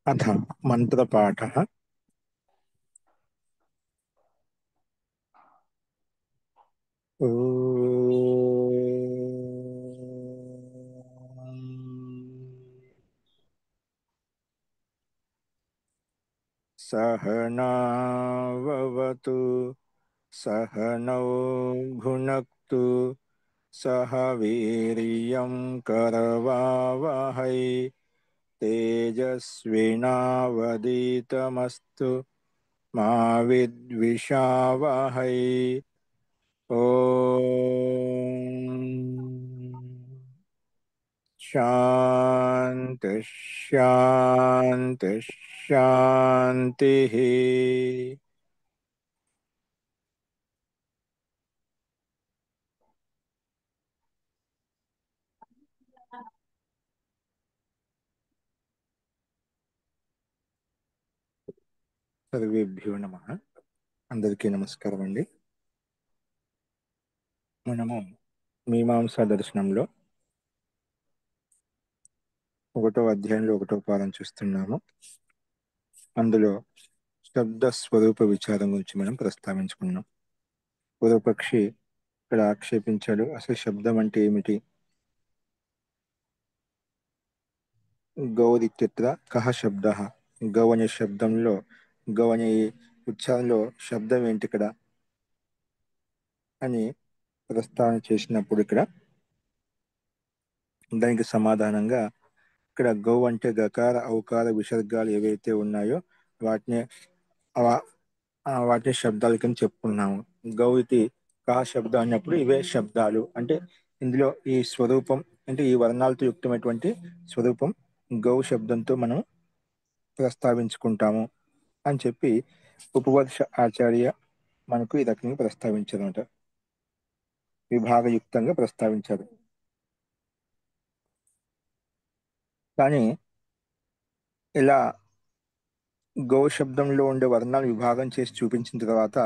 अथ मन्त्रपाठः। सहनाववतु सहनौ भुनक्तु सह वीर्यं करवावहै तेजस्विनावदीतमस्तु मा विद्विषावहै। ॐ शान्ति शान्ति शान्तिः। సర్వేభ్యో నమః. అందరికీ నమస్కారం అండి. మనము మీమాంసా దర్శనంలో 1వ అధ్యాయంలో 1వ పాదం చూస్తున్నాము. అందులో శబ్ద స్వరూప విచారం గురించి మనం ప్రస్తావించుకున్నాం. పూర్వపక్షి ఇక్కడ ఆక్షేపించాడు, అసలు శబ్దం అంటే ఏమిటి? గౌరిత్యత్ర కహ శబ్ద, గౌ అనే శబ్దంలో, గౌ అనే ఉచ్చారణలో శబ్దం ఏంటి ఇక్కడ అని ప్రస్తావన చేసినప్పుడు, ఇక్కడ దానికి సమాధానంగా ఇక్కడ గౌ అంటే గకార ఔకార విసర్గాలు ఏవైతే ఉన్నాయో వాటిని వాటిని శబ్దాల కింద చెప్పుకున్నాము. గౌ ఇది కా శబ్దం అన్నప్పుడు ఇవే శబ్దాలు అంటే ఇందులో ఈ స్వరూపం అంటే ఈ వర్ణాలతో యుక్తమైనటువంటి స్వరూపం గౌ శబ్దంతో మనం ప్రస్తావించుకుంటాము అని చెప్పి ఉపవర్ష ఆచార్య మనకు ఈ రకంగా ప్రస్తావించారన్నమాట. విభాగయుక్తంగా ప్రస్తావించారు. కానీ ఇలా గౌ శబ్దంలో ఉండే వర్ణాలు విభాగం చేసి చూపించిన తర్వాత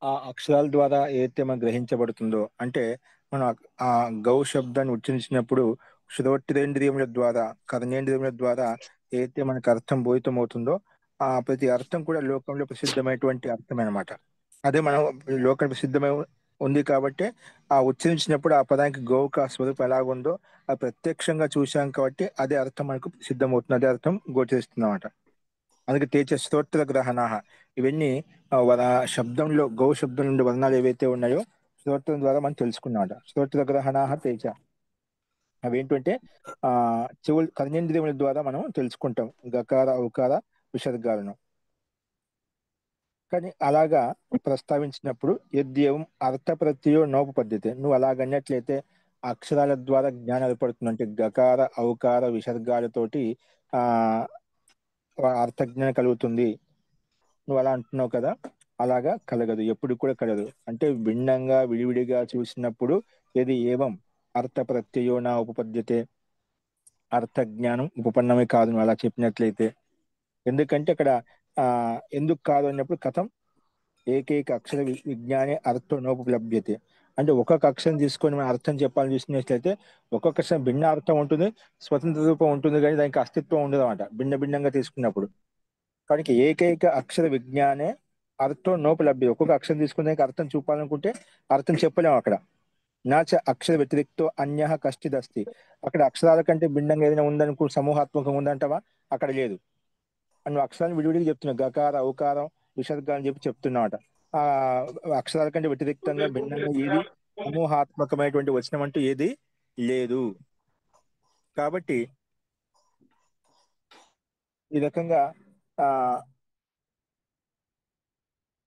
ఆ అక్షరాల ద్వారా ఏదైతే మనం గ్రహించబడుతుందో, అంటే మనం ఆ గౌ శబ్దాన్ని ఉచ్చరించినప్పుడు శ్రోత్రేంద్రియముల ద్వారా, కర్ణేంద్రియముల ద్వారా ఏదైతే మనకు అర్థం బోధితం అవుతుందో ఆ ప్రతి అర్థం కూడా లోకంలో ప్రసిద్ధమైనటువంటి అర్థం అన్నమాట. అదే మనం లోక ప్రసిద్ధమై ఉంది కాబట్టి ఆ ఉచ్చరించినప్పుడు ఆ పదానికి గోవుకు ఆ స్వరూపం ఎలాగుందో అది ప్రత్యక్షంగా చూశాం కాబట్టి అదే అర్థం మనకు సిద్ధమవుతుంది, అదే అర్థం గోచరిస్తుందన్నమాట. అందుకే తేజ స్తోత్ర గ్రహణాహ, ఇవన్నీ శబ్దంలో గౌ శబ్దం నుండి వర్ణాలు ఏవైతే ఉన్నాయో స్తోత్రం ద్వారా మనం తెలుసుకున్నామాట. స్తోత్ర గ్రహణాహ తేజ అవేంటంటే ఆ చెవులు కర్ణేంద్రియముల ద్వారా మనం తెలుసుకుంటాం గకార ఔకార విసర్గాలను. కానీ అలాగా ప్రస్తావించినప్పుడు యద్యేవం అర్థ ప్రత్యయో నోపపద్యతే, నువ్వు అలాగన్నట్లయితే అక్షరాల ద్వారా జ్ఞానం ఏర్పడుతుంది, అంటే గకార ఔకార విసర్గాలతోటి ఆ అర్థజ్ఞానం కలుగుతుంది. నువ్వు అలా అంటున్నావు కదా, అలాగా కలగదు, ఎప్పుడు కూడా కలగదు. అంటే భిన్నంగా విడివిడిగా చూసినప్పుడు ఏది ఏవం అర్థ ప్రత్యయో నా ఉపపద్యతే, అర్థ జ్ఞానం ఉపపన్నమే కాదు నువ్వు అలా చెప్పినట్లయితే. ఎందుకంటే అక్కడ ఆ ఎందుకు కాదు అన్నప్పుడు కథం ఏకైక అక్షర విజ్ఞానే అర్థం నోపలభ్యతే, అంటే ఒక్కొక్క అక్షరం తీసుకొని మనం అర్థం చెప్పాలని చూసినట్లయితే ఒక్కొక్క అక్షరం భిన్న అర్థం ఉంటుంది, స్వతంత్ర రూపం ఉంటుంది, కానీ దానికి అస్తిత్వం ఉండదు అనమాట భిన్న భిన్నంగా తీసుకున్నప్పుడు. కాబట్టి ఏకైక అక్షర విజ్ఞానే అర్థం నోపలభ్యత, ఒక్కొక్క అక్షరం తీసుకునే దానికి అర్థం చూపాలనుకుంటే అర్థం చెప్పలేము అక్కడ. నాచ అక్షర వ్యతిరిక్తో అన్య కష్టిదస్తి, అక్కడ అక్షరాల కంటే భిన్నంగా ఏదైనా ఉందనుకో, సమూహాత్మకం ఉందంటావా, అక్కడ లేదు. నువ్వు అక్షరాన్ని విడివిడిగా చెప్తున్నావు, గకార ఔకారం విసర్గ అని చెప్పి చెప్తున్నావట. ఆ అక్షరాల కంటే వ్యతిరిక్తంగా భిన్నంగా ఏది సమూహాత్మకమైనటువంటి వచనం అంటూ ఏది లేదు. కాబట్టి ఈ రకంగా ఆ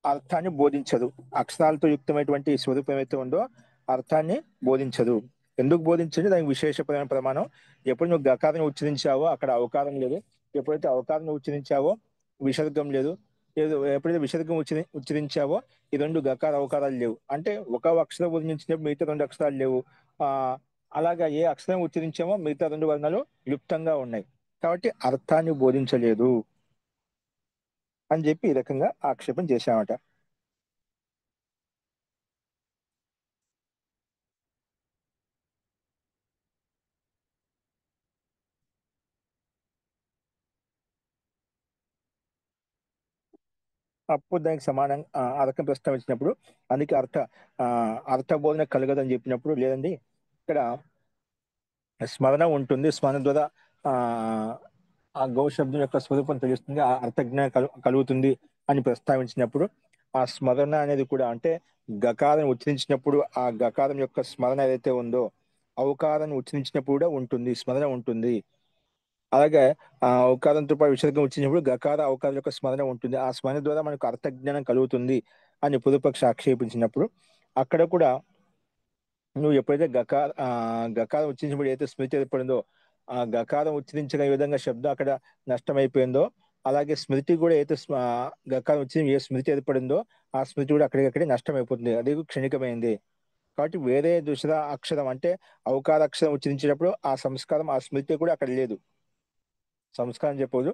అర్థాన్ని బోధించదు. అక్షరాలతో యుక్తమైనటువంటి స్వరూపం ఏమైతే ఉందో అర్థాన్ని బోధించదు. ఎందుకు బోధించదు? దానికి విశేషమైన ప్రమాణం. ఎప్పుడు నువ్వు గకారం ఉచ్చరించావో అక్కడ అవకారం లేదు, ఎప్పుడైతే అవకారం ఉచ్చరించావో విసర్గం లేదు, ఎప్పుడైతే విసర్గం ఉచ్చరించావో ఈ రెండు గకార అవకారాలు లేవు. అంటే ఒక అక్షరం ఉచ్చరించినప్పుడు మిగతా రెండు అక్షరాలు లేవు. ఆ అలాగా ఏ అక్షరం ఉచ్చరించామో మిగతా రెండు వర్ణాలు లుప్తంగా ఉన్నాయి. కాబట్టి అర్థాన్ని బోధించలేదు అని చెప్పి ఈ రకంగా ఆక్షేపం చేశామట. అప్పుడు దానికి సమానంగా అర్థం ప్రస్తావించినప్పుడు అందుకే ఆ, అర్థబోధన కలగదని చెప్పినప్పుడు లేదండి ఇక్కడ స్మరణ ఉంటుంది. స్మరణ ద్వారా ఆ ఆ గౌ శబ్దం యొక్క స్వరూపం తెలుస్తుంది, ఆ అర్థజ్ఞానం కలుగుతుంది అని ప్రస్తావించినప్పుడు ఆ స్మరణ అనేది కూడా అంటే గకారం ఉచ్చరించినప్పుడు ఆ గకారం యొక్క స్మరణ ఏదైతే ఉందో ఔకారాన్ని ఉచ్చరించినప్పుడు కూడా ఉంటుంది, స్మరణ ఉంటుంది. అలాగే ఆ ఔకారంతో పాటు విసర్గం ఉచ్చరించినప్పుడు గకార ఔకారం యొక్క స్మరణ ఉంటుంది. ఆ స్మరణ ద్వారా మనకు అర్థజ్ఞానం కలుగుతుంది అని పూర్వపక్ష ఆక్షేపించినప్పుడు అక్కడ కూడా నువ్వు ఎప్పుడైతే గకారం ఉచ్చరించినప్పుడు ఏదైతే స్మృతి ఏర్పడిందో ఆ గకారం ఉచ్చరించగల విధంగా శబ్దం అక్కడ నష్టమైపోయిందో అలాగే స్మృతి కూడా ఏదైతే గకారం ఉచ్చరించి ఏ స్మృతి ఏర్పడిందో ఆ స్మృతి కూడా అక్కడికక్కడే నష్టమైపోతుంది, అది క్షణికమైంది. కాబట్టి వేరే దుసర అక్షరం అంటే ఔకార అక్షరం ఉచ్చరించేటప్పుడు ఆ సంస్కారం ఆ స్మృతి కూడా అక్కడ లేదు. సంస్కారం చెప్పదు,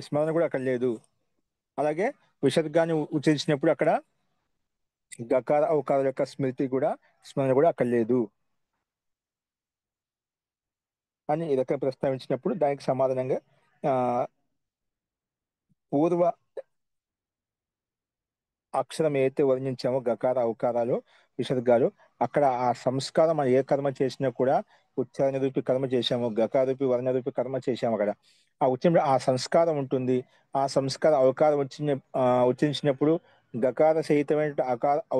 స్మరణ కూడా అక్కడ లేదు. అలాగే విసర్గాన్ని ఉచ్చరించినప్పుడు అక్కడ గకార ఔకార యొక్క స్మృతి కూడా స్మరణ కూడా అక్కడ లేదు అని ఈ రకంగా ప్రస్తావించినప్పుడు దానికి సమాధానంగా ఆ పూర్వ అక్షరం ఏదైతే వర్ణించామో గకార ఔకారాలు విసర్గాలు అక్కడ ఆ సంస్కారం మనం ఏ కర్మ చేసినా కూడా ఉచ్చారణ రూపి కర్మ చేశాము, గకార రూపి వర్ణ రూపి కర్మ చేశాము అక్కడ ఆ ఉచ్చరణ ఆ సంస్కారం ఉంటుంది. ఆ సంస్కార అవకారం ఉచ్చరించినప్పుడు గకార సహితమైన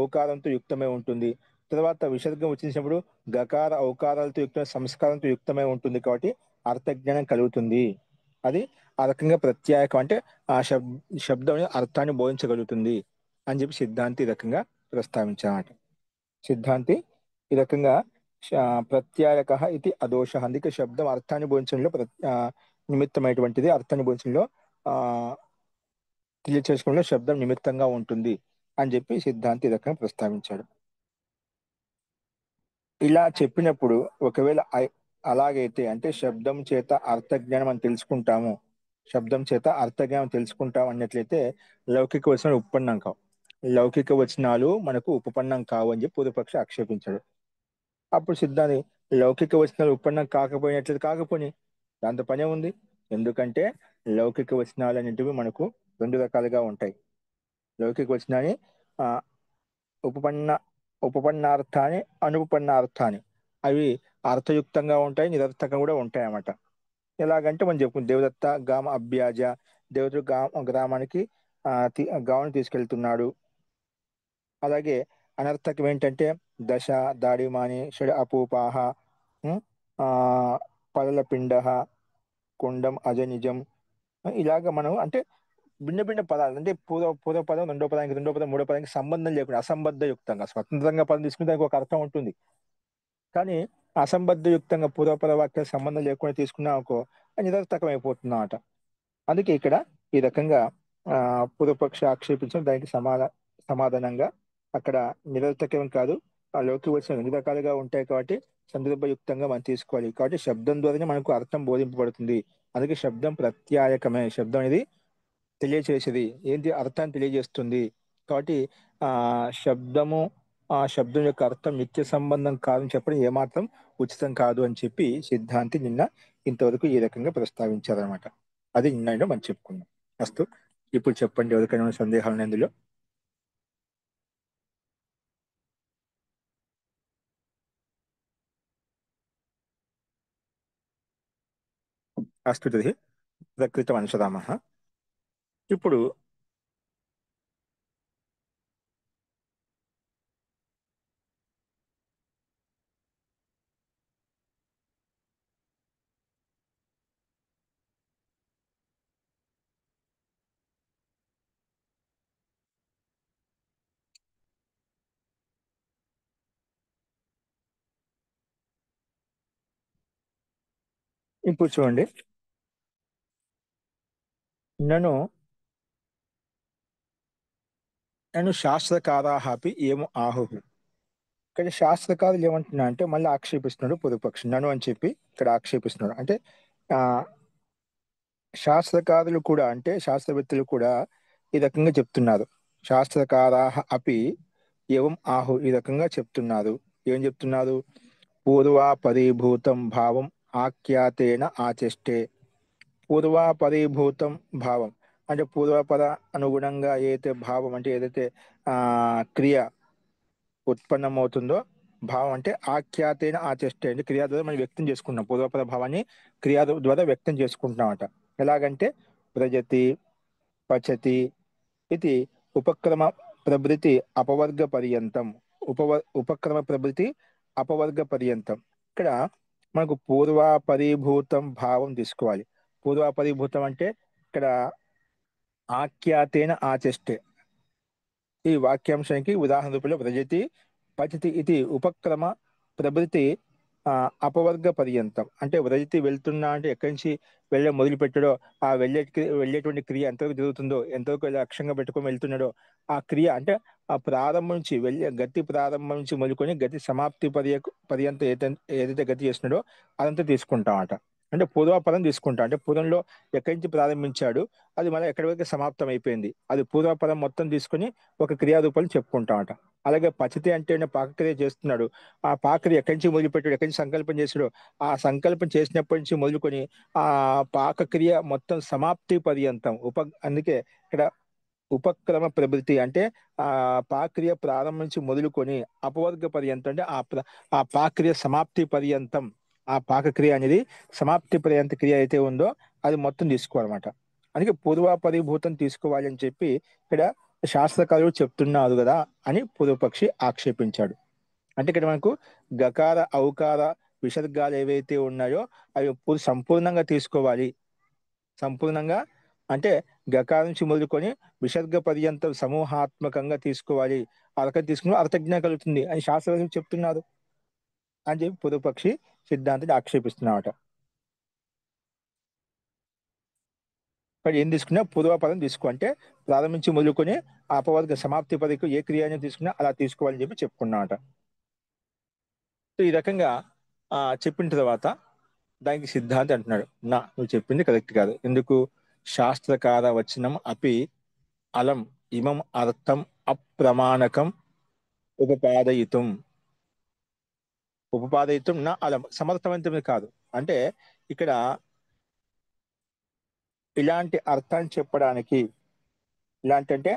ఔకారంతో యుక్తమై ఉంటుంది. తర్వాత విసర్గం ఉచ్చరించినప్పుడు గకార ఔకారాలతో యుక్త సంస్కారంతో యుక్తమై ఉంటుంది కాబట్టి అర్థజ్ఞానం కలుగుతుంది. అది ఆ రకంగా ప్రత్యేకం అంటే ఆ శబ్దం అనేది అర్థాన్ని బోధించగలుగుతుంది అని చెప్పి సిద్ధాంతి ఈ రకంగా ప్రస్తావించామట. సిద్ధాంతి ఈ రకంగా ప్రత్యాయక ఇది అదోష, అందుకే శబ్దం అర్థాన్ని బోధించడంలో నిమిత్తమైనటువంటిది, అర్థాన్ని బోధించడంలో ఆ తెలియచేసుకోవడంలో శబ్దం నిమిత్తంగా ఉంటుంది అని చెప్పి సిద్ధాంతి ఈ రకంగా ప్రస్తావించాడు. ఇలా చెప్పినప్పుడు ఒకవేళ అలాగైతే అంటే శబ్దం చేత అర్థజ్ఞానం అని తెలుసుకుంటాము, శబ్దం చేత అర్థజ్ఞానం తెలుసుకుంటాం అన్నట్లయితే లౌకిక వచనాలు ఉత్పన్నం కావు, లౌకిక వచనాలు మనకు ఉపపన్నం కావు అని చెప్పి పూర్వపక్షి ఆక్షేపించాడు. అప్పుడు సిద్ధాంతి లౌకిక వచనాలు ఉత్పన్నం కాకపోయినట్లయితే కాకపోని దాంతో పనే ఉంది. ఎందుకంటే లౌకిక వచనాలు అనేటివి మనకు రెండు రకాలుగా ఉంటాయి. లౌకిక వచనాన్ని ఆ ఉపపన్న ఉపపన్నార్థాన్ని అనుపపన్నార్థాన్ని అవి అర్థయుక్తంగా ఉంటాయి, నిరర్థకంగా కూడా ఉంటాయి అన్నమాట. ఎలాగంటే మనం చెప్పుకుంటాం దేవదత్త గామ అభ్యాజ, దేవతడు గ్రామానికి గామను తీసుకెళ్తున్నాడు. అలాగే అనర్థకం ఏంటంటే దశ దాడిమాని షడ్ అపూపాహ, ఉం? ఆ పలల పిండ, కుండం అజనిజం, ఇలాగ మనం అంటే భిన్న భిన్న పదాలు అంటే పూర్వ పదం రెండో పదానికి రెండో పదం మూడో పదానికి సంబంధం లేకుండా అసంబద్ధ యుక్తంగా స్వతంత్రంగా పదం తీసుకుంటే దానికి ఒక అర్థం ఉంటుంది. కానీ అసంబద్ధ యుక్తంగా పూర్వపద వాక్యాలు సంబంధం లేకుండా తీసుకున్నాం అనుకో అది నిరర్థకం అయిపోతుంది అన్నమాట. అందుకే ఇక్కడ ఈ రకంగా ఆ పూర్వపక్ష ఆక్షేపించడం దానికి సమాధానంగా అక్కడ నిరర్థకం కాదు, ఆ లోకి వచ్చిన రెండు రకాలుగా ఉంటాయి కాబట్టి సందర్భయుక్తంగా మనం తీసుకోవాలి. కాబట్టి శబ్దం ద్వారానే మనకు అర్థం బోధింపబడుతుంది. అందుకే శబ్దం ప్రత్యాయకమే, శబ్దం అనేది తెలియచేసేది ఏంటి అర్థాన్ని తెలియజేస్తుంది. కాబట్టి ఆ శబ్దము ఆ శబ్దం యొక్క అర్థం నిత్య సంబంధం కాదని చెప్పడం ఏమాత్రం ఉచితం కాదు అని చెప్పి సిద్ధాంతి నిన్న ఇంతవరకు ఈ రకంగా ప్రస్తావించారనమాట. అది నిన్న మనం చెప్పుకున్నాం. అస్తు, ఇప్పుడు చెప్పండి ఎవరికైనా ఉన్న సందేహాలు ఉన్నాయి ఇందులో. అస్తు తది ప్రకృతం అనుసరామः. ఇప్పుడు ఇప్పుడు చూడండి, నన్ను నన్ను శాస్త్రకారాः అపి ఏమో ఆహుః. కానీ శాస్త్రకారులు ఏమంటున్నా అంటే మళ్ళీ ఆక్షేపిస్తున్నాడు పొదుపక్షి నన్ను అని చెప్పి ఇక్కడ ఆక్షేపిస్తున్నాడు. అంటే ఆ శాస్త్రకారులు కూడా అంటే శాస్త్రవేత్తలు కూడా ఈ రకంగా చెప్తున్నారు. శాస్త్రకారాः అపి ఏవం ఆహు ఈ రకంగా చెప్తున్నారు. ఏం చెప్తున్నారు? పూర్వాపరీభూతం భావం ఆఖ్యాతేన ఆచెష్టే. పూర్వాపరీభూతం భావం అంటే పూర్వపద అనుగుణంగా ఏదైతే భావం అంటే ఏదైతే క్రియ ఉత్పన్నమవుతుందో, భావం అంటే ఆఖ్యాతైన ఆచష్టే అంటే క్రియా ద్వారా మనం వ్యక్తం చేసుకుంటాం. పూర్వపద భావాన్ని క్రియా ద్వారా వ్యక్తం చేసుకుంటున్నామట. ఎలాగంటే ప్రజతి, పచతి ఇది ఉపక్రమ ప్రభృతి అపవర్గ పర్యంతం. ఉపక్రమ ప్రభృతి అపవర్గ పర్యంతం. ఇక్కడ మనకు పూర్వాపరిభూతం భావం తీసుకోవాలి. పూర్వాపరిభూతం అంటే ఇక్కడ ఆఖ్యాతేన ఆచష్టే ఈ వాక్యాంశానికి ఉదాహరణ రూపంలో వ్రజతి పచతి ఇది ఉపక్రమ ప్రభృతి అపవర్గ పర్యంతం. అంటే వ్రజతి వెళ్తున్నా అంటే ఎక్కడి నుంచి మొదలు పెట్టాడో ఆ వెళ్ళేటువంటి క్రియ ఎంతవరకు జరుగుతుందో, ఎంతవరకు లక్ష్యంగా పెట్టుకొని వెళ్తున్నాడో ఆ క్రియ అంటే ఆ ప్రారంభం నుంచి గతి ప్రారంభం నుంచి మొదలుకొని గతి సమాప్తి పర్యంతం ఏదైతే గతి చేస్తున్నాడో అదంతా తీసుకుంటామట. అంటే పూర్వాపరం తీసుకుంటాం. అంటే పూర్వంలో ఎక్కడి నుంచి ప్రారంభించాడు అది మళ్ళీ ఎక్కడి వరకు సమాప్తం అయిపోయింది, అది పూర్వాపరం మొత్తం తీసుకొని ఒక క్రియారూపాలు చెప్పుకుంటామట. అలాగే పచతి అంటే పాకక్రియ చేస్తున్నాడు, ఆ పాకక్రియ ఎక్కడి నుంచి మొదలుపెట్టాడు, ఎక్కడి నుంచి సంకల్పం చేసాడో ఆ సంకల్పం చేసినప్పటి నుంచి మొదలుకొని ఆ పాకక్రియ మొత్తం సమాప్తి పర్యంతం అందుకే ఇక్కడ ఉపక్రమ ప్రభృతి అంటే ఆ పాక్రియ ప్రారంభం నుంచి మొదలుకొని అపవర్గ పర్యంతం అంటే ఆ పాక్రియ సమాప్తి పర్యంతం, ఆ పాకక్రియ అనేది సమాప్తి పర్యంత క్రియ అయితే ఉందో అది మొత్తం తీసుకోవాలన్నమాట. అందుకే పూర్వాపరిభూతం తీసుకోవాలి అని చెప్పి ఇక్కడ శాస్త్రకారులు చెప్తున్నారు కదా అని పూర్వపక్షి ఆక్షేపించాడు. అంటే ఇక్కడ మనకు గకార ఔకార విసర్గాలు ఏవైతే ఉన్నాయో అవి సంపూర్ణంగా తీసుకోవాలి. సంపూర్ణంగా అంటే గకారం నుంచి మొదలుకొని విసర్గ పర్యంతం సమూహాత్మకంగా తీసుకోవాలి. ఆ రకంగా తీసుకుని అర్థజ్ఞానం కలుగుతుంది అని శాస్త్రవేత్తలు చెప్తున్నారు అని చెప్పి పూర్వపక్షి సిద్ధాంతాన్ని ఆక్షేపిస్తున్నామట. ఇక్కడ ఏం తీసుకున్నా పూర్వపదం తీసుకో అంటే ప్రారంభించి మొదలుకొని అపవర్గ సమాప్తి పదకు ఏ క్రియ అనేది తీసుకున్నా అలా తీసుకోవాలని చెప్పి చెప్పుకున్నామట. సో ఈ రకంగా చెప్పిన తర్వాత దానికి సిద్ధాంతి అంటున్నాడు, నువ్వు చెప్పింది కరెక్ట్ కాదు. ఎందుకు? శాస్త్రకార వచనం అపి అలం ఇమం అర్థం అప్రమాణకం ఉపపాదయితం. ఉపపాదయితం నా అలం సమర్థవంతమే కాదు. అంటే ఇక్కడ ఇలాంటి అర్థాన్ని చెప్పడానికి, ఇలాంటి అంటే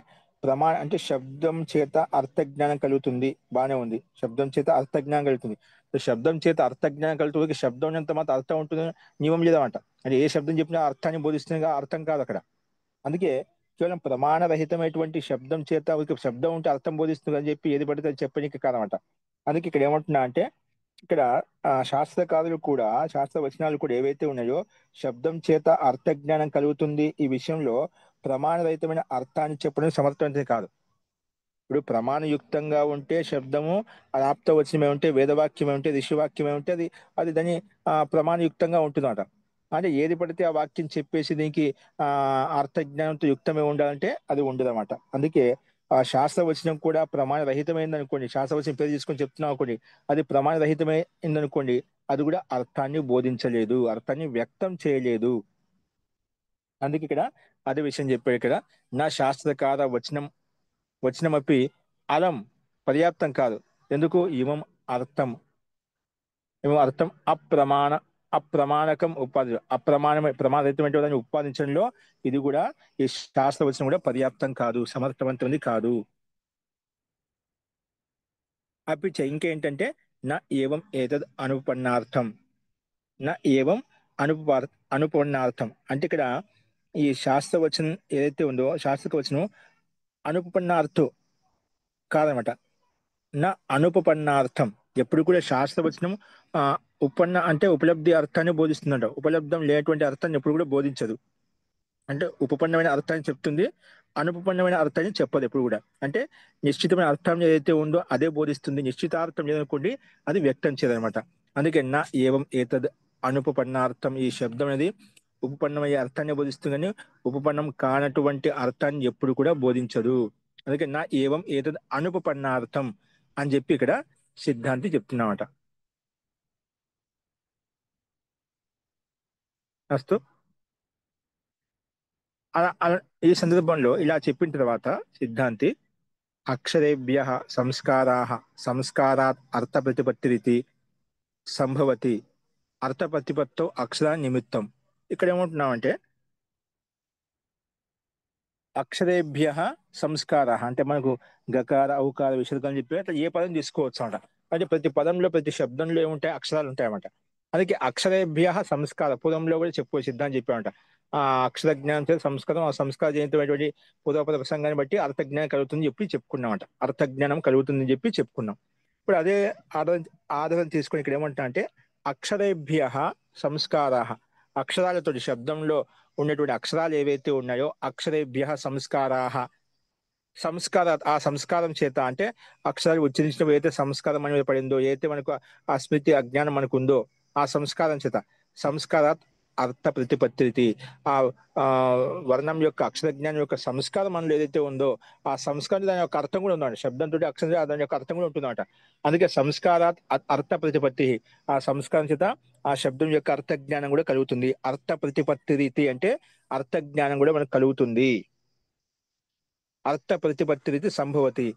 అంటే శబ్దం చేత అర్థజ్ఞానం కలుగుతుంది, బానే ఉంది. శబ్దం చేత అర్థజ్ఞానం కలుగుతుంది. సో శబ్దం చేత అర్థజ్ఞానం కలుగుతుంది, శబ్దం ఉన్నంత మాత్రం అర్థం ఉంటుంది నియమం లేదన్నమాట. అంటే ఏ శబ్దం చెప్పినా అర్థాన్ని బోధిస్తుంది, అర్థం కాదు అక్కడ. అందుకే కేవలం ప్రమాణరహితమైనటువంటి శబ్దం చేత శబ్దం ఉంటే అర్థం బోధిస్తుంది అని చెప్పి ఏది పడితే అది చెప్పనీకి కాదనమాట. అందుకే ఇక్కడ ఏమంటున్నా అంటే ఇక్కడ శాస్త్రకారులు కూడా, శాస్త్ర వచనాలు కూడా ఏవైతే ఉన్నాయో శబ్దం చేత అర్థజ్ఞానం కలుగుతుంది ఈ విషయంలో ప్రమాణరహితమైన అర్థాన్ని చెప్పడం సమర్థవంతం కాదు. ఇప్పుడు ప్రమాణయుక్తంగా ఉంటే శబ్దము, ఆప్త వచనమే ఉంటే, వేదవాక్యమే ఉంటే, ఋషివాక్యమే ఉంటే అది అది దాని ప్రమాణయుక్తంగా ఉంటుందన్నమాట. అంటే ఏది పడితే ఆ వాక్యం చెప్పేసి దీనికి ఆ అర్థజ్ఞానంతో యుక్తమే ఉండాలంటే అది ఉండదన్నమాట. అందుకే ఆ శాస్త్రవచనం కూడా ప్రమాణ రహితమైంది అనుకోండి, శాస్త్రవచనం పేరు తీసుకొని చెప్తున్నాం అనుకోండి, అది ప్రమాణ రహితమైంది అనుకోండి, అది కూడా అర్థాన్ని బోధించలేదు, అర్థాన్ని వ్యక్తం చేయలేదు. అందుకే ఇక్కడ అదే విషయం చెప్పాడు ఇక్కడ, నా శాస్త్రకార వచనమపి అలం పర్యాప్తం కాదు. ఎందుకు? ఇమం అర్థం అప్రమాణకం ప్రమాణరహితమైన దాన్ని ఉత్పాదించడంలో ఇది కూడా ఈ శాస్త్రవచనం కూడా పర్యాప్తం కాదు, సమర్థవంతమైనది కాదు. అపిచ ఇంకేంటంటే నా ఏవం ఏతద్ అనుపన్నార్థం, నా ఏవం అనుప అనుపన్నార్థం అంటే ఇక్కడ ఈ శాస్త్రవచనం ఏదైతే ఉందో శాస్త్రక వచనం అనుపన్నార్థం కాదనమాట. నా అనుపపన్నార్థం ఎప్పుడు కూడా శాస్త్రవచనం ఆ ఉపన్న అంటే ఉపలబ్ధి అర్థాన్ని బోధిస్తుందంట, ఉపలబ్ధం లేనటువంటి అర్థాన్ని ఎప్పుడు కూడా బోధించదు. అంటే ఉపపన్నమైన అర్థాన్ని చెప్తుంది, అనుపపన్నమైన అర్థాన్ని చెప్పదు ఎప్పుడు కూడా. అంటే నిశ్చితమైన అర్థం ఏదైతే ఉందో అదే బోధిస్తుంది, నిశ్చితార్థం లేదనుకోండి అది వ్యక్తం చేయదనమాట. అందుకే నా ఏవం ఏతద్ అనుపపన్నార్థం, ఈ శబ్దం అనేది ఉపపన్నమయ్యే అర్థాన్ని బోధిస్తుంది కానీ ఉపపన్నం కానటువంటి అర్థాన్ని ఎప్పుడు కూడా బోధించదు. అందుకే నా ఏవం ఏతద్ అనుపపన్నార్థం అని చెప్పి ఇక్కడ సిద్ధాంతి చెప్తున్నమాట. అస్తు ఈ సందర్భంలో ఇలా చెప్పిన తర్వాత సిద్ధాంతి అక్షరేభ్య సంస్కారా సంస్కారాత్ అర్థ ప్రతిపత్తిరితి సంభవతి అర్థ ప్రతిపత్తో అక్షర నిమిత్తం. ఇక్కడ ఏమంటున్నామంటే అక్షరేభ్య సంస్కార అంటే మనకు గకార ఔకార విసర్గ అని చెప్పి అట్లా ఏ పదం తీసుకోవచ్చు అనమాట. అంటే ప్రతి పదంలో ప్రతి శబ్దంలో ఏముంటాయి, అక్షరాలు ఉంటాయన్నమాట. అందుకే అక్షరేభ్య సంస్కార పూర్వంలో కూడా చెప్పుకోవచ్చు సిద్ధాంతం చెప్పామంట. ఆ అక్షర జ్ఞానం సంస్కారం, ఆ సంస్కార జనితమైనటువంటి పూర్వపద ప్రసంగాన్ని బట్టి అర్థ జ్ఞానం కలుగుతుంది చెప్పి చెప్పుకున్నామంట. అర్థ జ్ఞానం కలుగుతుందని చెప్పి చెప్పుకున్నాం. ఇప్పుడు అదే ఆధారం ఆధారం తీసుకొని ఇక్కడ ఏమంటా అంటే అక్షరేభ్య సంస్కారా, అక్షరాలతోటి శబ్దంలో ఉన్నటువంటి అక్షరాలు ఏవైతే ఉన్నాయో అక్షరేభ్య సంస్కారా, ఆ సంస్కారం చేత అంటే అక్షరాలు ఉచ్చరించినప్పుడు ఏదైతే సంస్కారం మన మీద పడిందో, ఏదైతే మనకు ఆ స్మృతి అజ్ఞానం మనకు ఉందో ఆ సంస్కారం చేత సంస్కారాత్ అర్థ ప్రతిపత్తి, ఆ ఆ వర్ణం యొక్క అక్షర జ్ఞానం యొక్క సంస్కారం మనలో ఏదైతే ఉందో ఆ సంస్కారం దాని యొక్క అర్థం కూడా ఉందండి. శబ్దంతో అక్షరం దాని యొక్క అర్థం కూడా ఉంటుందన్నమాట. అందుకే సంస్కారాత్ అర్థ ప్రతిపత్తి, ఆ సంస్కారం చేత ఆ శబ్దం యొక్క అర్థ జ్ఞానం కూడా కలుగుతుంది. అర్థ ప్రతిపత్తి రీతి అంటే అర్థ జ్ఞానం కూడా మనకు కలుగుతుంది. అర్థ ప్రతిపత్తి రీతి సంభవతి.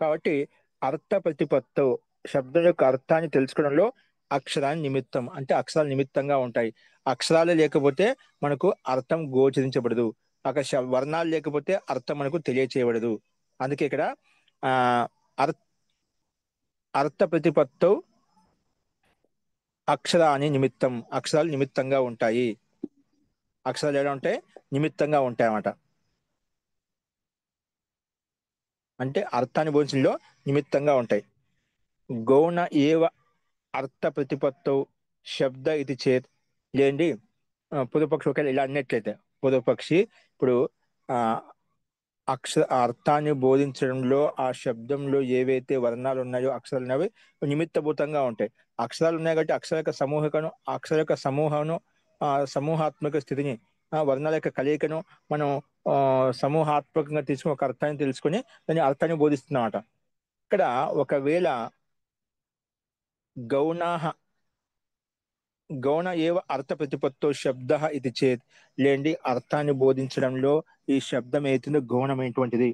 కాబట్టి అర్థ ప్రతిపత్తో శబ్దం యొక్క అర్థాన్ని తెలుసుకోవడంలో అక్షరాన్ని నిమిత్తం అంటే అక్షరాలు నిమిత్తంగా ఉంటాయి. అక్షరాలు లేకపోతే మనకు అర్థం గోచరించబడదు. అక్కడ వర్ణాలు లేకపోతే అర్థం మనకు తెలియచేయబడదు. అందుకే ఇక్కడ ఆ అర్- అర్థ ప్రతిపత్తో అక్షరాన్ని నిమిత్తం, అక్షరాలు నిమిత్తంగా ఉంటాయి. అక్షరాలు ఎలా ఉంటాయి, నిమిత్తంగా ఉంటాయి అన్నమాట. అంటే అర్థాన్ని బోధించడంలో నిమిత్తంగా ఉంటాయి. గౌణ ఏవ అర్థ ప్రతిపత్తో శబ్ద ఇది చేత్, లేండి పూర్వపక్షి ఒకవేళ ఇలా అన్నట్లయితే పూర్వపక్షి ఇప్పుడు ఆ అర్థాన్ని బోధించడంలో ఆ శబ్దంలో ఏవైతే వర్ణాలు ఉన్నాయో అక్షరాలు ఉన్నవి నిమిత్తభూతంగా ఉంటాయి. అక్షరాలు ఉన్నాయి కాబట్టి అక్షర యొక్క సమూహను సమూహాత్మక స్థితిని, వర్ణాల యొక్క కలయికను మనం సమూహాత్మకంగా తీసుకుని ఒక అర్థాన్ని తెలుసుకొని దాని అర్థాన్ని బోధిస్తున్నమాట. ఇక్కడ ఒకవేళ గౌణ గౌణ ఏవ అర్థ ప్రతిపత్తో శబ్ద ఇది చేత్, లేండి అర్థాన్ని బోధించడంలో ఈ శబ్దం ఏతుందో గౌణమైనటువంటిది,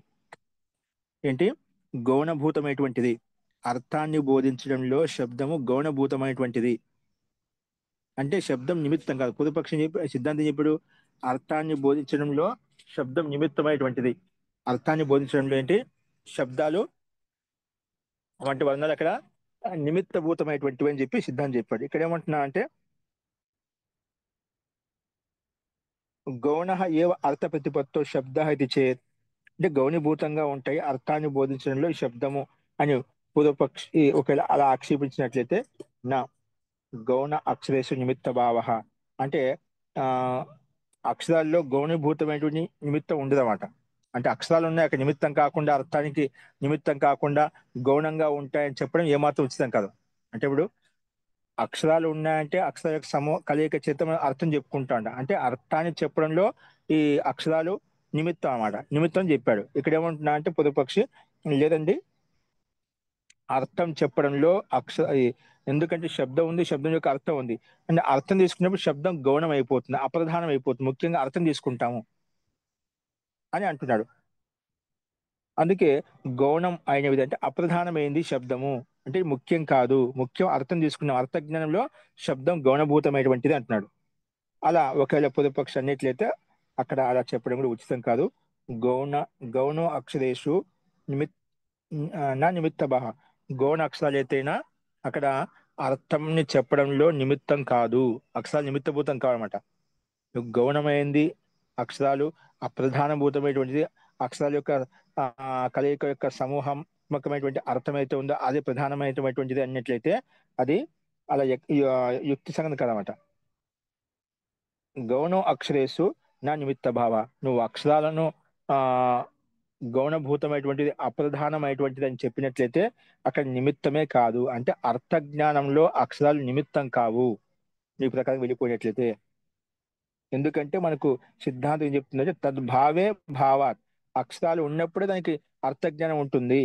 ఏంటి గౌణభూతమైనటువంటిది. అర్థాన్ని బోధించడంలో శబ్దము గౌణభూతమైనటువంటిది. అంటే శబ్దం నిమిత్తం కాదు. పూర్వపక్షం చెప్పి సిద్ధాంతం చెప్పాడు అర్థాన్ని బోధించడంలో శబ్దం నిమిత్తమైనటువంటిది. అర్థాన్ని బోధించడంలో ఏంటి శబ్దాలు వంటి వర్ణాలు అక్కడ నిమిత్తభూతమైనటువంటివి అని చెప్పి సిద్ధాంతం చెప్పాడు. ఇక్కడ ఏమంటున్నా అంటే గౌణ ఏవ అర్థ ప్రతిపత్తో శబ్ద ఇది చేత్, అంటే గౌణీభూతంగా ఉంటాయి అర్థాన్ని బోధించడంలో ఈ శబ్దము అని పూర్వపక్షి ఒకవేళ అలా ఆక్షేపించినట్లయితే నా గౌణ అక్షరేషు నిమిత్త భావ, అంటే ఆ అక్షరాల్లో గౌణీభూతమైనటువంటి నిమిత్తం ఉండదన్నమాట. అంటే అక్షరాలు ఉన్నాయి అక్కడ నిమిత్తం కాకుండా అర్థానికి నిమిత్తం కాకుండా గౌణంగా ఉంటాయని చెప్పడం ఏమాత్రం ఉచితం కాదు. అంటే ఇప్పుడు అక్షరాలు ఉన్నాయంటే అక్షరాల యొక్క కలయిక చేత మనం అర్థం చెప్పుకుంటాం. అంటే అర్థాన్ని చెప్పడంలో ఈ అక్షరాలు నిమిత్తం అన్నమాట. నిమిత్తం చెప్పాడు. ఇక్కడ ఏమంటున్నా అంటే పొదుపక్షి లేదండి అర్థం చెప్పడంలో ఎందుకంటే శబ్దం ఉంది, శబ్దం యొక్క అర్థం ఉంది. అంటే అర్థం తీసుకున్నప్పుడు శబ్దం గౌణం అయిపోతుంది, అప్రధానం అయిపోతుంది, ముఖ్యంగా అర్థం తీసుకుంటాము అని అంటున్నాడు. అందుకే గౌణం అయినది అంటే అప్రధానమైంది శబ్దము, అంటే ముఖ్యం కాదు, ముఖ్యం అర్థం తీసుకున్నాం. అర్థ జ్ఞానంలో శబ్దం గౌణభూతమైనటువంటిది అంటున్నాడు. అలా ఒకవేళ పొదుపక్షి అన్నిట్లయితే అక్కడ అలా చెప్పడం కూడా ఉచితం కాదు. గౌణ గౌణ అక్షరేషు నిమిత్ నా నిమిత్త భావ, గౌణ అక్షరాలు అయితేనా అక్కడ అర్థంని చెప్పడంలో నిమిత్తం కాదు, అక్షరాలు నిమిత్తభూతం కావన్నమాట. గౌణమైంది అక్షరాలు అప్రధానభూతమైనటువంటిది, అక్షరాల యొక్క కలయిక యొక్క సమూహాత్మకమైనటువంటి అర్థమైతే ఉందో అదే ప్రధానమైనటువంటిది అన్నట్లయితే అది అలా యుక్తి సంగతి కదన్నమాట. గౌణ అక్షరేషు నా నిమిత్త భావ, నువ్వు అక్షరాలను ఆ గౌణభూతమైనటువంటిది అప్రధానమైనటువంటిది అని చెప్పినట్లయితే అక్కడ నిమిత్తమే కాదు, అంటే అర్థ జ్ఞానంలో అక్షరాలు నిమిత్తం కావు నీ ప్రకారం వెళ్ళిపోయినట్లయితే. ఎందుకంటే మనకు సిద్ధాంతం ఏం చెప్తుందంటే తద్భావే భావాత్, అక్షరాలు ఉన్నప్పుడే దానికి అర్థజ్ఞానం ఉంటుంది.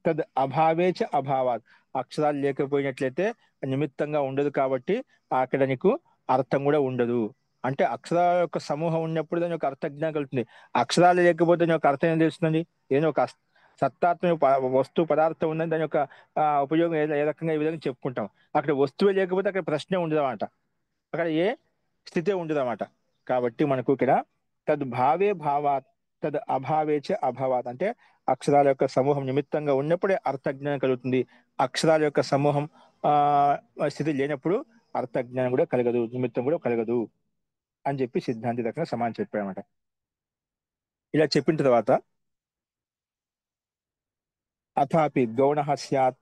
తద్ అభావే చ అభావాత్, అక్షరాలు లేకపోయినట్లయితే నిమిత్తంగా ఉండదు కాబట్టి అక్కడ నీకు అర్థం కూడా ఉండదు. అంటే అక్షరాల యొక్క సమూహం ఉన్నప్పుడు దాని యొక్క అర్థజ్ఞానం కలుగుతుంది. అక్షరాలు లేకపోతే దాని యొక్క అర్థం ఏం తెలుస్తుంది? ఏదో ఒక సత్తాత్మక వస్తువు పదార్థం ఉందని దాని యొక్క ఉపయోగం ఏ రకంగా ఏ విధంగా చెప్పుకుంటాం. అక్కడ వస్తువే లేకపోతే అక్కడ ప్రశ్నే ఉండదు అన్నమాట, అక్కడ ఏ స్థితే ఉండదు అన్నమాట. కాబట్టి మనకు ఇక్కడ తద్భావే భావాత్ తద్ అభావే చ అభావాత్. అంటే అక్షరాల యొక్క సమూహం నిమిత్తంగా ఉన్నప్పుడే అర్థజ్ఞానం కలుగుతుంది. అక్షరాల యొక్క సమూహం స్థితి లేనప్పుడు అర్థజ్ఞానం కూడా కలగదు, నిమిత్తం కూడా కలగదు అని చెప్పి సిద్ధాంతి దగ్గర సమానం చెప్పాడనమాట. ఇలా చెప్పిన తర్వాత అథాపి గౌణ స్యాత్,